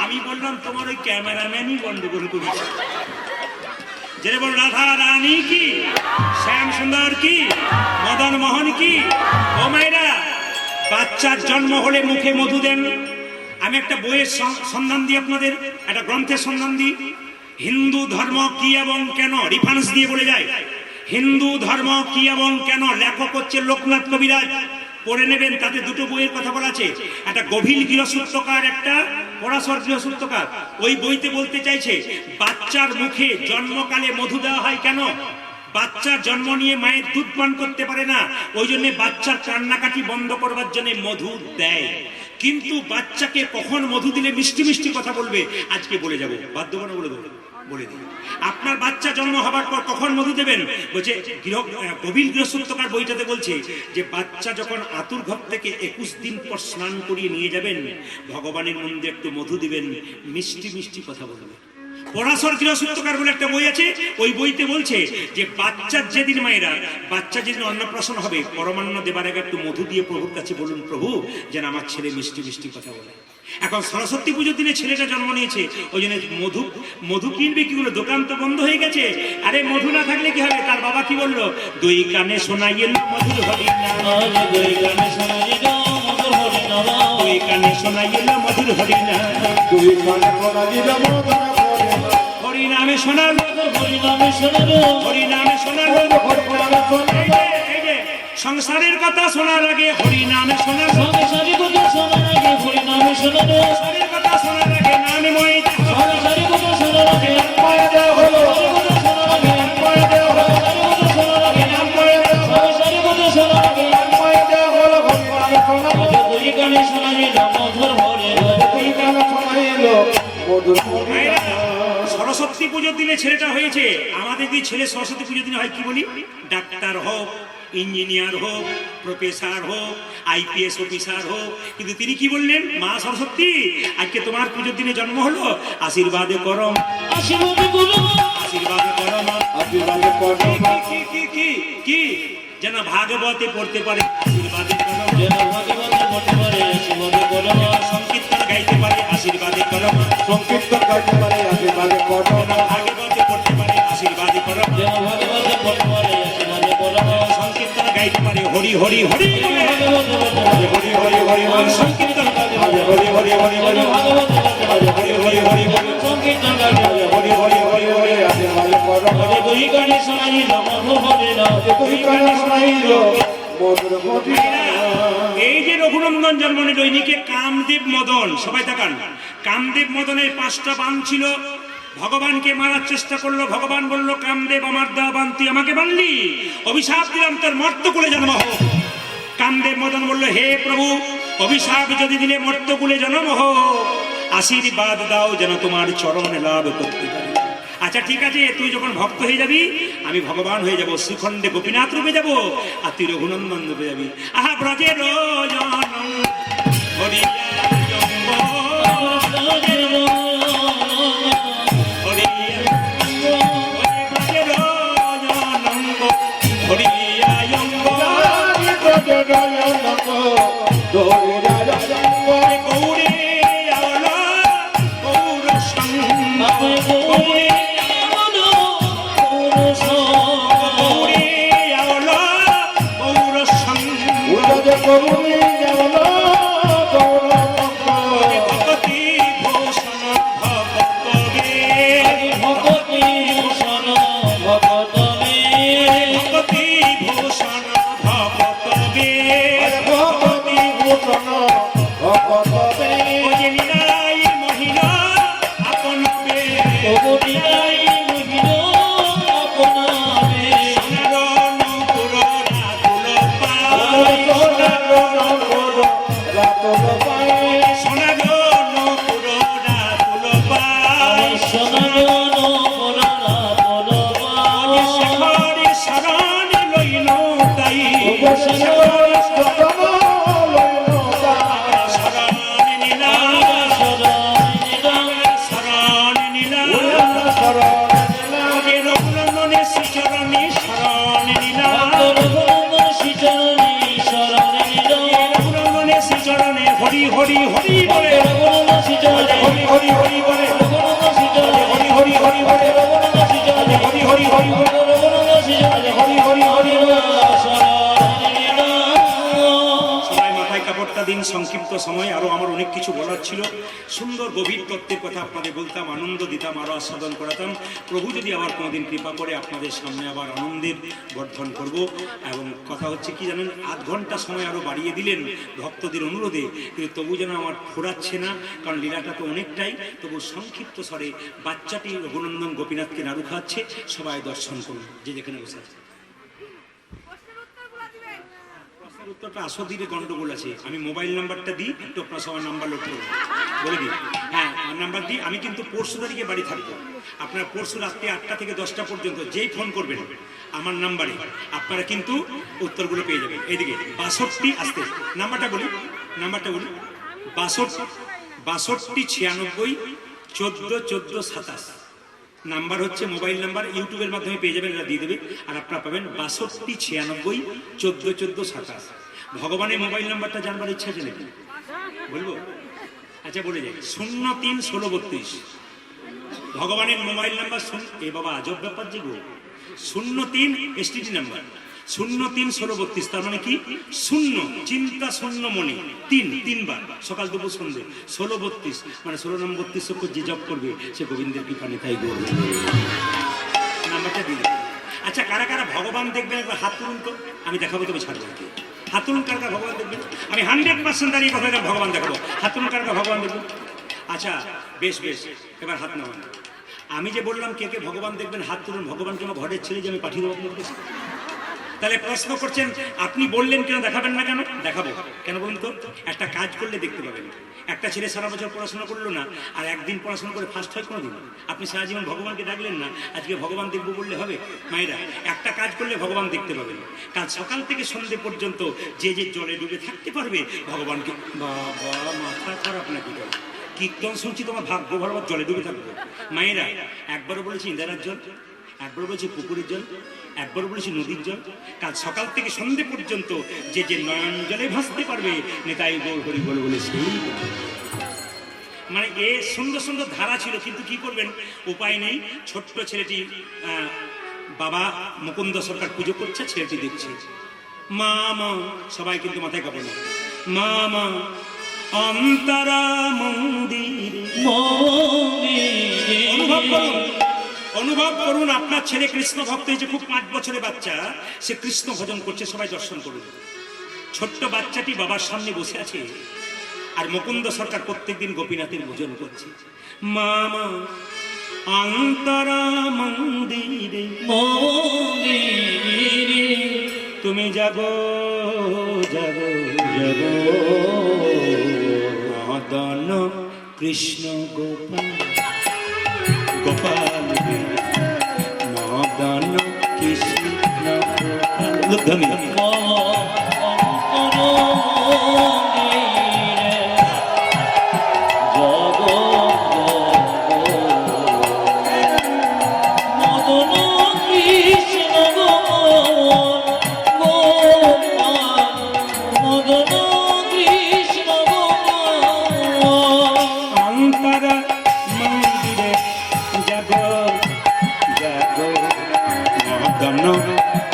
আমি বললাম তোমার ওই ক্যামেরাম্যানই গন্ডগোল করেছে। যেটা বল রাধা রানী কি, শ্যাম সুন্দর কি, মদন মোহন কি। ও মায়েরা, বাচ্চার জন্ম হলে মুখে মধু দেন। আমি একটা বইয়ের সন্ধান দিই আপনাদের, একটা গ্রন্থের সন্ধান দিই, হিন্দু ধর্ম কি এবং কেন, রেফারেন্স দিয়ে বলে যায় হিন্দু ধর্ম কি এবং কেন। লেখক হচ্ছে লোকনাথ কবিরাজ, পড়ে নেবেন, তাতে দুটো বইয়ের কথা বলা আছে, একটা গভীর গৃহসূত্রকার, একটা পরাশর গৃহসূত্রকার। ওই বইতে বলতে চাইছে বাচ্চার মুখে জন্মকালে মধু দেওয়া হয় কেন? বাচ্চা জন্ম নিয়ে মায়ের দুধ পান করতে পারে না, ওই জন্য বাচ্চার কান্নাকাটি বন্ধ করবার জন্য মধু দেয়। কিন্তু বাচ্চাকে কখন মধু দিলে মিষ্টি মিষ্টি কথা বলবে, আজকে বলে যাবো, বাধ্য করে বলে দেবো, বলে দিই। আপনার বাচ্চা জন্ম হবার পর কখন মধু দেবেন? বলছে গভীর গৃহসূত্রকার বইটাতে বলছে যে বাচ্চা যখন আতুর ঘর থেকে 21 দিন পর স্নান করিয়ে নিয়ে যাবেন, ভগবানের মন্দিরে একটু মধু দিবেন, মিষ্টি মিষ্টি কথা বলবে। পরাশর গৃহসূত্রকার বলে একটা বই আছে, ওই বইতে বলছে যে বাচ্চার যেদিন, মায়েরা বাচ্চা যেদিন অন্নপ্রাশন হবে, পরমান্ন দেবার আগে একটু মধু দিয়ে প্রভুর কাছে বলুন, প্রভু যেন আমার ছেলে মিষ্টি মিষ্টি কথা বলে। এখন সরস্বতী পুজোর দিনে ছেলেটা জন্ম নিয়েছে, ওই জন্য মধু কিনবে কি হলো, দোকান তো বন্ধ হয়ে গেছে। আরে মধু না থাকলে কি হবে? তার বাবা কি বললো, 2 কানে শোনাইল মধুর হরিনাম, 2 কানে শোনাইল মধুর হরিনাম, 2 কানে শোনাইল মধুর হরিনাম, 2 কানে শোনাইল মধুর হরিনাম, হরিনামে শোনাল, হরিনামে শোনালো, হরিনামে শোনাল, এই যে সংসারের কথা শোনার আগে হরিনামে শোনাল, সংসারের কথা শোনার আগে হরিনামে শোনালো, সংসারের কথা শোনার আগে নামময়, সংসারের কথা শোনার আগে নামময় দেওয়া হলো, সংসারের কথা শোনার আগে নামময় দেওয়া হলো, সংসারের কথা শোনার আগে নামময় দেওয়া হলো, সংসারের কথা শোনার আগে নামময় দেওয়া হলো, হরিনামে শোনালো, 2 কানে শোনাইল মধুর হরিনাম, 2 কানে শোনাইল মধুর হরিনাম। সরস্বতী পুজোর দিনে ছেলেটা হয়েছে। আমাদের কি ছেলে সরস্বতী পুজোর দিনে হয় কি বলি, ডাক্তার হোক, ইঞ্জিনিয়ার হোক, প্রফেসর হোক, আইপিএস অফিসার হোক, কিন্তু তিনি কি বললেন, মা সরস্বতী আজকে তোমার পুজোর দিনে জন্ম হলো, আশীর্বাদে করম, আশীর্বাদে করম, আশীর্বাদে করম, আশীর্বাদে করম, কি যেন ভাগবতে পড়তে পারে, আশীর্বাদে করম, যেন ভাগবতে পড়তে পারে, আশীর্বাদে করম, সংকীর্তন গাইতে পারে, আশীর্বাদে করম, সংকীর্তন গাইতে পারে, আশীর্বাদে করম, ভাগবতে পড়তে পারে, আশীর্বাদে করম, যেন ভাগবতে হরি হরি হরি বলে হরি হরি হরি হরি সংকীর্তন হরি হরি হরি হরি ভাগবত হরি হরি হরি হরি সংকীর্তন হরি হরি হরি হরি আজে ভালো করো দুই কানে শোনাই নম হরে নম তুই কানে শোনাইল মধুর মদিনা এই যে রঘুনন্দন জন্মনে দৈনিকে কামদেব মদন সবাই তাকান কামদেব মদনের 5টা বাণ ছিল ভগবানকে মারার চেষ্টা করলো ভগবান বলল কামদেব আমার দেওয়া বাণ তুই আমাকে বানলি অভিশাপ দিলাম তোর মর্তকুলে জন্ম হোক কামদেব মদন বলল হে প্রভু অভিশাপ যদি দিলে মর্তকুলে জন্ম হোক আশীর্বাদ দাও যেন তোমার চরণ লাভ করতে পারি আচ্ছা ঠিক আছে তুই যখন ভক্ত হয়ে যাবি আমি ভগবান হয়ে যাব শ্রীখণ্ডে গোপীনাথ রূপে যাব আর তুই রঘুনন্দন রূপে যাবি আহা ব্রজের জনম হরিয়া জঙ্গ হরি হরি হরি বলে হরি হরি হরি বলে হরি হরি হরি বলে হরি হরি হরি বলে হরি হরি হরি সবাই মাথায় কাপড়টা দিন সংক্ষিপ্ত সময় আরো আমার অনেক কিছু বলার ছিল সুন্দর গভীর তত্ত্বের কথা আপনাদের বলতাম আনন্দ দিতাম আরো আস্বাদন করাতাম প্রভু যদি আবার কোনোদিন কৃপা করে আপনাদের সামনে আবার আনন্দের বর্ধন করব এবং কথা হচ্ছে কি জানেন আধ ঘন্টা সময় আরো বাড়িয়ে দিলেন ভক্তদের অনুরোধে কিন্তু তবু যেন আমার ফোরাচ্ছে না কারণ লীলাটা তো অনেকটাই তবু সংক্ষিপ্ত স্বরে বাচ্চাটি রঘুনন্দন গোপীনাথকে নাড়ু খাচ্ছে সবাই দর্শন করুন যে যেখানে বসে আছে উত্তরটা আসদিরে গন্ডগোল আছে আমি মোবাইল নাম্বারটা দিই একটু আপনার সবার নাম্বার লোড করুন বলে দিই হ্যাঁ নাম্বার দিই আমি কিন্তু পরশু তারিখে বাড়ি থাকবো আপনারা পরশু রাত্রি 8টা থেকে 10টা পর্যন্ত যেই ফোন করবেন আমার নাম্বারে আপনারা কিন্তু উত্তরগুলো পেয়ে যাবেন এইদিকে 62 আসতে নাম্বারটা বলি 62 96 14 14 27 নাম্বার হচ্ছে মোবাইল নাম্বার ইউটিউবের মাধ্যমে পেয়ে যাবেন এরা দিয়ে দেবে আর আপনারা পাবেন 62 96 14 14 27 ভগবানের মোবাইল নাম্বারটা জানবার ইচ্ছা আছে নাকি বলবো আচ্ছা বলে যাই 03 16 32 ভগবানের মোবাইল নাম্বার এ বাবা আজব ব্যাপার যে গো 03 এসটিডি নাম্বার 03 16 32 তার মানে কি শূন্য চিন্তা শূন্য মনে 3 বার সকাল দুপুর সন্ধ্যে 16 32 মানে 16 নম্বর 32 অক্ষর যে জপ করবে সে গোবিন্দের কৃপানে তাই করবে নাম্বারটা দিয়ে দেবে আচ্ছা কারা কারা ভগবান দেখবেন একবার হাত তুলুন তো আমি দেখাবো তবে ছাড়বো হাত তুলুন কারা কারা ভগবান দেখবেন আমি 100% দাঁড়িয়ে কথা ভগবান দেখাবো হাত তুলুন কারা কারা ভগবান দেখবেন আচ্ছা বেশ এবার হাত নামান আমি যে বললাম কে কে ভগবান দেখবেন হাত তুলুন ভগবান কোনো ঘরের ছেলে যে আমি পাঠিয়ে দেবো আপনার কাছে তাহলে প্রশ্ন করছেন আপনি বললেন কেন দেখাবেন না কেন দেখাবো কেন বলুন তো একটা কাজ করলে দেখতে পাবেন একটা ছেলে সারা বছর পড়াশোনা করলো না আর একদিন পড়াশোনা করে ফার্স্ট হয় কোনোদিন আপনি সারা জীবন ভগবানকে ডাকলেন না আজকে ভগবান দেখবো বললে হবে মায়েরা একটা কাজ করলে ভগবান দেখতে পাবেন কাল সকাল থেকে সন্ধ্যে পর্যন্ত যে জলে ডুবে থাকতে পারবে ভগবানকে বাবা মাথা খারাপ নাকি কীর্তন শুনছি তোমার ভাগ্য ভালো জলে ডুবে থাকবো মায়েরা একবারও বলেছি ইন্দারার জল একবার বলেছি পুকুরের জল একবার বলেছি নদীর জল কাল সকাল থেকে সন্ধ্যে পর্যন্ত যে নয়ন জলে ভাসতে পারবে নেতাই গৌর হরি বলে বলে সেই মানে এ সুন্দর সুন্দর ধারা ছিল কিন্তু কি করবেন উপায় নেই ছোট্ট ছেলেটি বাবা মুকুন্দ সরকার পুজো করছে ছেলেটি দেখছে মা মা, সবাই কিন্তু মাথায় কাপড় না, মা মা অন্তরা মন্দির। অনুভব করুন, অনুভব করুন আপনার ছেলে কৃষ্ণ ভক্ত হয়েছে, খুব 5 বছরের বাচ্চা, সে কৃষ্ণ ভজন করছে, সবাই দর্শন করুন। ছোট্ট বাচ্চাটি বাবার সামনে বসে আছে, আর মুকুন্দ সরকার প্রত্যেকদিন গোপীনাথের ভোজন করছে। মা মা অন্তরা মন্দিরে তুমি জাগো জাগো জাগো, মদন কৃষ্ণ গোপাল গোপাল, মদন কৃষ্ণ গোপাল। লুধ্বনি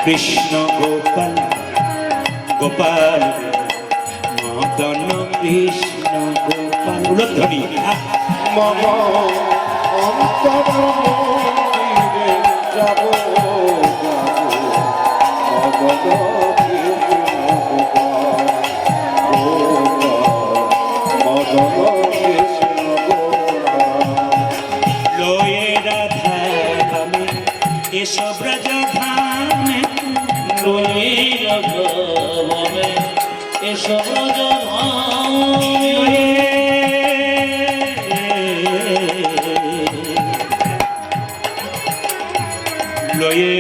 কৃষ্ণ গোপাল গোপাল, মদন কৃষ্ণ গোপাল। উলধ্বনি মম অন্তর মন্দিরে যাব যাব, মদন কৃষ্ণ গোপাল। লয়ে রাধা আমি এসব রাজা ধামে, লয়ে রাধা আমি এসব রাজা ধামে, লয়ে লয়ে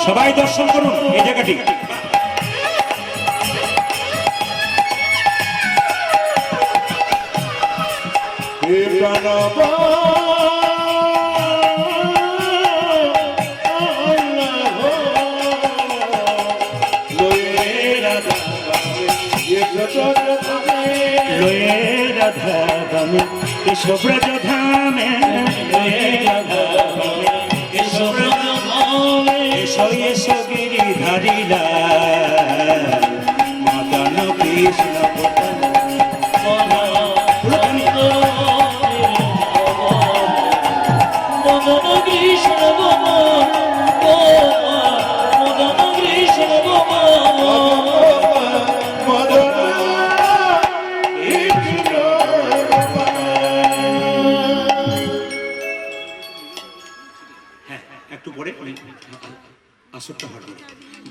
সবাই দর্শন করুন এই জায়গাটি। লয়ে রাধা গামে এসব রাজা ধামে, লয়ে রাধা গামে এসব রাজা ধামে, এসো এসো গিরিধারীলা মদন কৃষ্ণ গোপাল। মদন কৃষ্ণ গোপাল, মদন কৃষ্ণ গোপাল, মদন একটু পরে আসরটা হবে।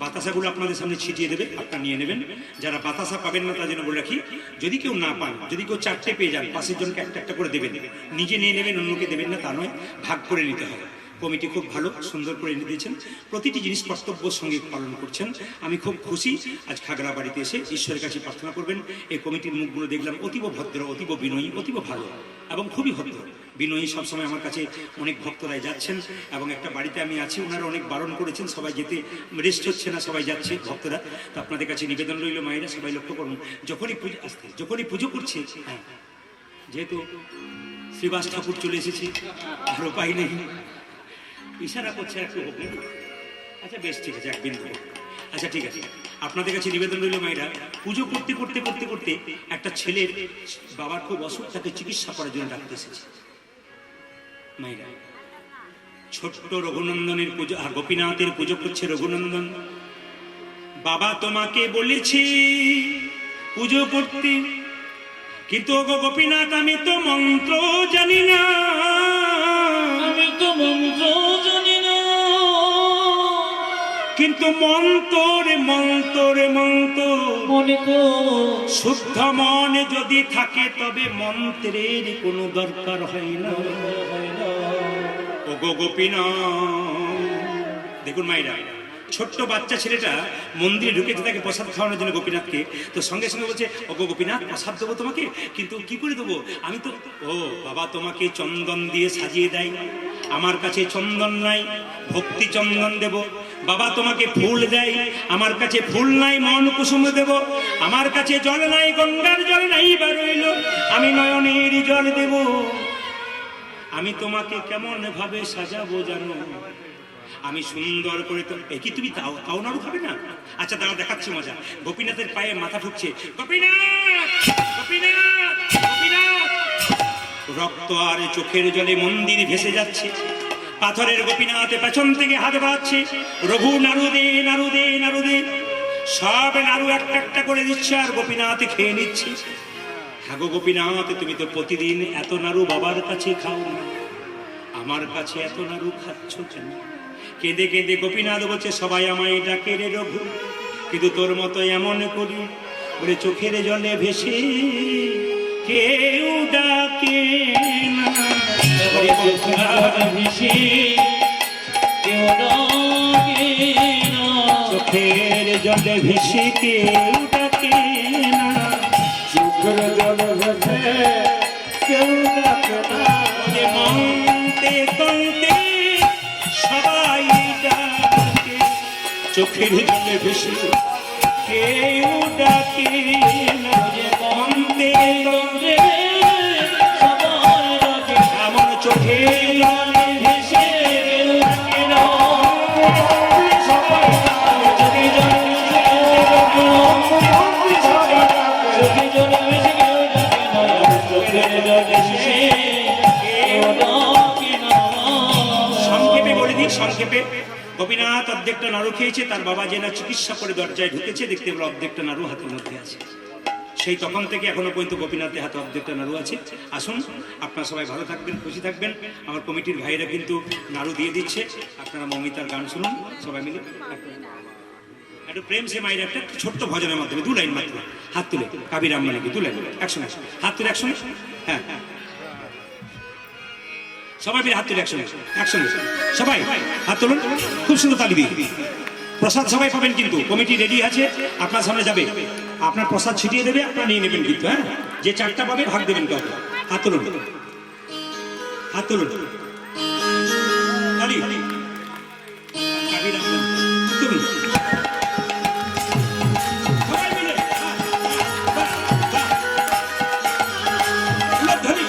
বাতাসাগুলো আপনাদের সামনে ছিটিয়ে দেবে, আপনারা নিয়ে নেবেন। যারা বাতাসা পাবেন না তার জন্য বলে রাখি, যদি কেউ না পান, যদি কেউ 4টে পেয়ে যান, পাশের জনকে একটা একটা করে দেবেন। নিজে নিয়ে নেবেন, অন্যকে দেবেন না তা নয়, ভাগ করে নিতে হবে। কমিটি খুব ভালো সুন্দর করে এনে দিয়েছেন, প্রতিটি জিনিস কর্তব্যের সঙ্গে পালন করছেন। আমি খুব খুশি আজ খাগড়া বাড়িতে এসে। ঈশ্বরের কাছে প্রার্থনা করবেন, এই কমিটির মুখগুলো দেখলাম অতীব ভদ্র, অতীব বিনয়ী, অতীব ভালো এবং খুবই ভদ্র বিনয়ী। সবসময় আমার কাছে অনেক ভক্তরাই যাচ্ছেন এবং একটা বাড়িতে আমি আছি, ওনারা অনেক বারণ করেছেন, সবাই যেতে রেস্ট হচ্ছে না, সবাই যাচ্ছে ভক্তরা। তো আপনাদের কাছে নিবেদন রইল মায়েরা, সবাই লক্ষ্য করুন, যখনই পুজো আসতে, যখনই পুজো করছে, হ্যাঁ যেহেতু শ্রীবাস ঠাকুর চলে এসেছে আর উপায় নেই, ইশারা করছে একটু হোক, আচ্ছা বেশ ঠিক আছে, এক বিন্দু। আচ্ছা ঠিক আছে, আপনাদের কাছে নিবেদন রইল মায়েরা, পুজো করতে করতে করতে করতে একটা ছেলের বাবার খুব অসুখ, তাকে চিকিৎসা করার জন্য ডাকতে এসেছে মায়েরা। ছোট্ট রঘুনন্দনের পুজো, আর গোপীনাথের পুজো করছে রঘুনন্দন। বাবা তোমাকে বলেছি পুজো করতে, কিন্তু ওগো গোপীনাথ আমি তো মন্ত্র জানি না, আমি তো মন্ত্র জানি না, কিন্তু মন্ত্রে মন্ত্রে মন্ত্র মনে তো শুদ্ধ মনে যদি থাকে তবে মন্ত্রের কোনো দরকার হয় না। হয় না। ওগো গোপীনাথ, দেখুন মায়েরা, ছোট্ট বাচ্চা ছেলেটা মন্দিরে ঢুকেছে তাকে প্রসাদ খাওয়ানোর জন্য গোপীনাথকে, তো সঙ্গে সঙ্গে বলছে ওগো গোপীনাথ প্রসাদ দেবো তোমাকে, কিন্তু কি করে দেবো, আমি তো, ও বাবা তোমাকে চন্দন দিয়ে সাজিয়ে দেয়, আমার কাছে চন্দন নাই, ভক্তি চন্দন দেব। বাবা তোমাকে ফুল দেয়, আমার কাছে ফুল নাই, মন কুসুম দেব। আমার কাছে জল নাই, গঙ্গার জল নাই বা রইল, আমি নয়নের জল দেব। আমি তোমাকে কেমন ভাবে সাজাবো জানো, আমি সুন্দর করে তো, কি তুমি তাও তাও নাড়ু খাবে না? আচ্ছা দাঁড়া দেখাচ্ছি মজা। গোপীনাথের পায়ে মাথা ঠুকছে, গোপীনাথ গোপীনাথ গোপীনাথ, রক্ত আর চোখের জলে মন্দির ভেসে যাচ্ছে। পাথরের গোপীনাথ পেছন থেকে হাত বাড়াচ্ছে, রঘু নাড়ু দে নাড়ু দে নাড়ু দে, সব নাড়ু একটা একটা করে দিচ্ছে আর গোপীনাথ খেয়ে নিচ্ছে। হ্যাঁ গো গোপীনাথ, তুমি তো প্রতিদিন এত নাড়ু বাবার কাছে খাও না, আমার কাছে এত নাড়ু খাচ্ছ কেন? কেঁদে কেঁদে গোপীনাথ বলছে, সবাই আমায় ডাকে রে রঘু, কিন্তু তোর মতো এমন করি বলে চোখের জলে ভেসে কেউ ডাকে না। এবারে চোখের ভেসে কেউ ডাকে না, চোখের জলে ভেসে কেউ ডাকে না, চোখের জল ভেসে কেউ ডাকে না, যে মন্তে তন্তে সবাই ডাকে, চোখের জলে ভেসে কেউ ডাকে না, যে মন্তে তন্তে সবাই ডাকে, এমন চোখের জলে ভেসে কেউ ডাকে না। সবাই চোখে জল ভেসে চোখে জল ভেসে কেউ ডাকে না, চোখের জল ভেসে কেউ ডাকে না। সংক্ষেপে বলে দিই, সংক্ষেপে গোপীনাথ অর্ধেকটা নাড়ু খেয়েছে, তার বাবা যে না চিকিৎসা করে দরজায় ঢুকেছে, দেখতে পেল অর্ধেকটা নাড়ু হাতের মধ্যে আছে। সেই তখন থেকে এখনো পর্যন্ত গোপীনাথের হাতে অর্ধেকটা নাড়ু আছে। আসুন, আপনারা সবাই ভালো থাকবেন, খুশি থাকবেন। আমার কমিটির ভাইরা কিন্তু নাড়ু দিয়ে দিচ্ছে, আপনারা মমিতার গান শুনুন সবাই মিলে। একটু প্রেম সে মায়ের একটা ছোট্ট ভজনের মাধ্যমে 2 লাইন মাত্র, হাত তুলে কাবির আম্মানিকে 2 লাইন একসঙ্গে, হাত তুলে একসঙ্গে, হ্যাঁ সবাই মিলে হাত তুলে একসঙ্গে একসঙ্গে, সবাই হাত তুলুন, খুব সুন্দর তালি দিয়ে। প্রসাদ সবাই পাবেন, কিন্তু কমিটি রেডি আছে, আপনার সামনে যাবে, আপনার প্রসাদ ছিটিয়ে দেবে, আপনারা নিয়ে নেবেন কিন্তু, হ্যাঁ যে 4টা পাবে ভাগ দেবেন কাউকে। হাত তুলুন, হাত তুলুন, তালি কাবির আম্মানি তুলুন সবাই মিলে, বাহ, বাহ, বাহ, ধরি।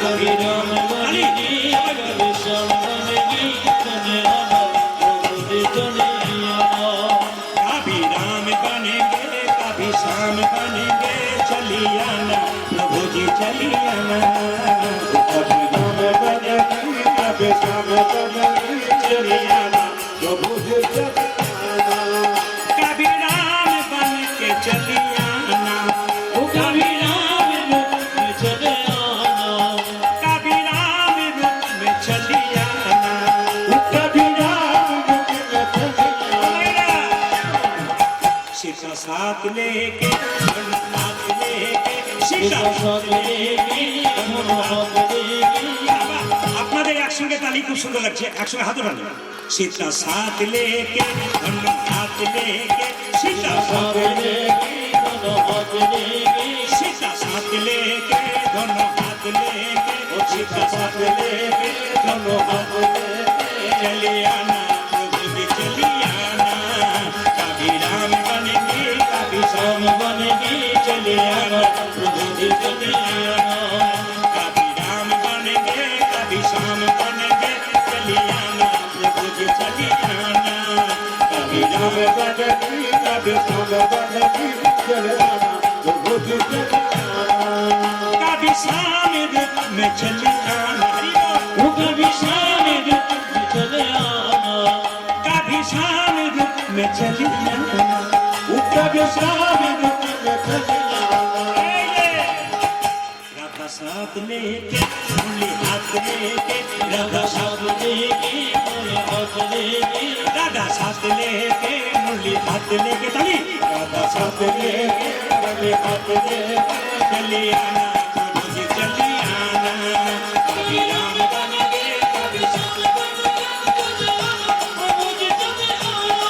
कभी राम बनेगी, कभी श्याम बनेगी, चले आना प्रभु चले आना। कभी राम बनेंगे कभी श्याम बनेंगे, चली आना प्रभु जी चली आना। कभी राम बनेगी, कभी श्याम बनेगी, चली आना प्रभु जी चली आना। कभी राम बन के चली आना, कभी राम रूप में चले आना, कभी राम रूप में चली आना। कभी राम रूप में चली आना। सीता साथ लेके साथ लेके सीता साथ लेगी, हाथ लेगी। আপনাদের একসঙ্গে তালি খুব সুন্দর লাগছে, একসঙ্গে হাত উঠান। सीता साथ लेके हाथ लेके सीता साथ लेगी, दोनों हाथ लेगी, सीता साथ हाथ लेके चलो हाथ लेके चले आना प्रभु जी चले आना कभी राम बनेंगे कभी श्याम बनेगी चले आना प्रभु जी चले आना कभी राम बनेंगे कभी श्याम बनेंगे चले आना प्रभु जी चले आना कभी राम राम बनगी कभी श्याम बनगी चले आना प्रभु जी चले आना कभी श्याम रूप में चले आना हरि बोल। वो कभी शाम में चले आना कभी श्याम रूप में चले आना कभी श्याम रूप में चले आना राधा साथ लेके मुरली हाथ लेके राधा साथ लेके मोरे हाथ लेके राधा साथ लेके मुरली हाथ लेके तली राधा साथ लेके चले हाथ लेके चले आना प्रभु जी चले आना कभी राम बनेंगे कभी श्याम चले आना प्रभु जी चले आना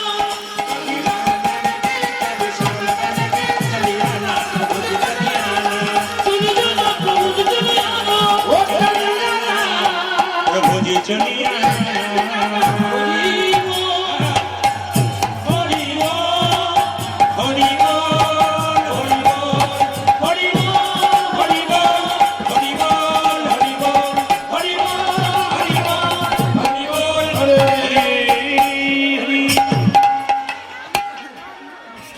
कभी राम बनेंगे कभी श्याम बनेंगे चले आना प्रभु जी चले आना चले आना प्रभु जी चले आना ओ चले आना प्रभु जी चले आना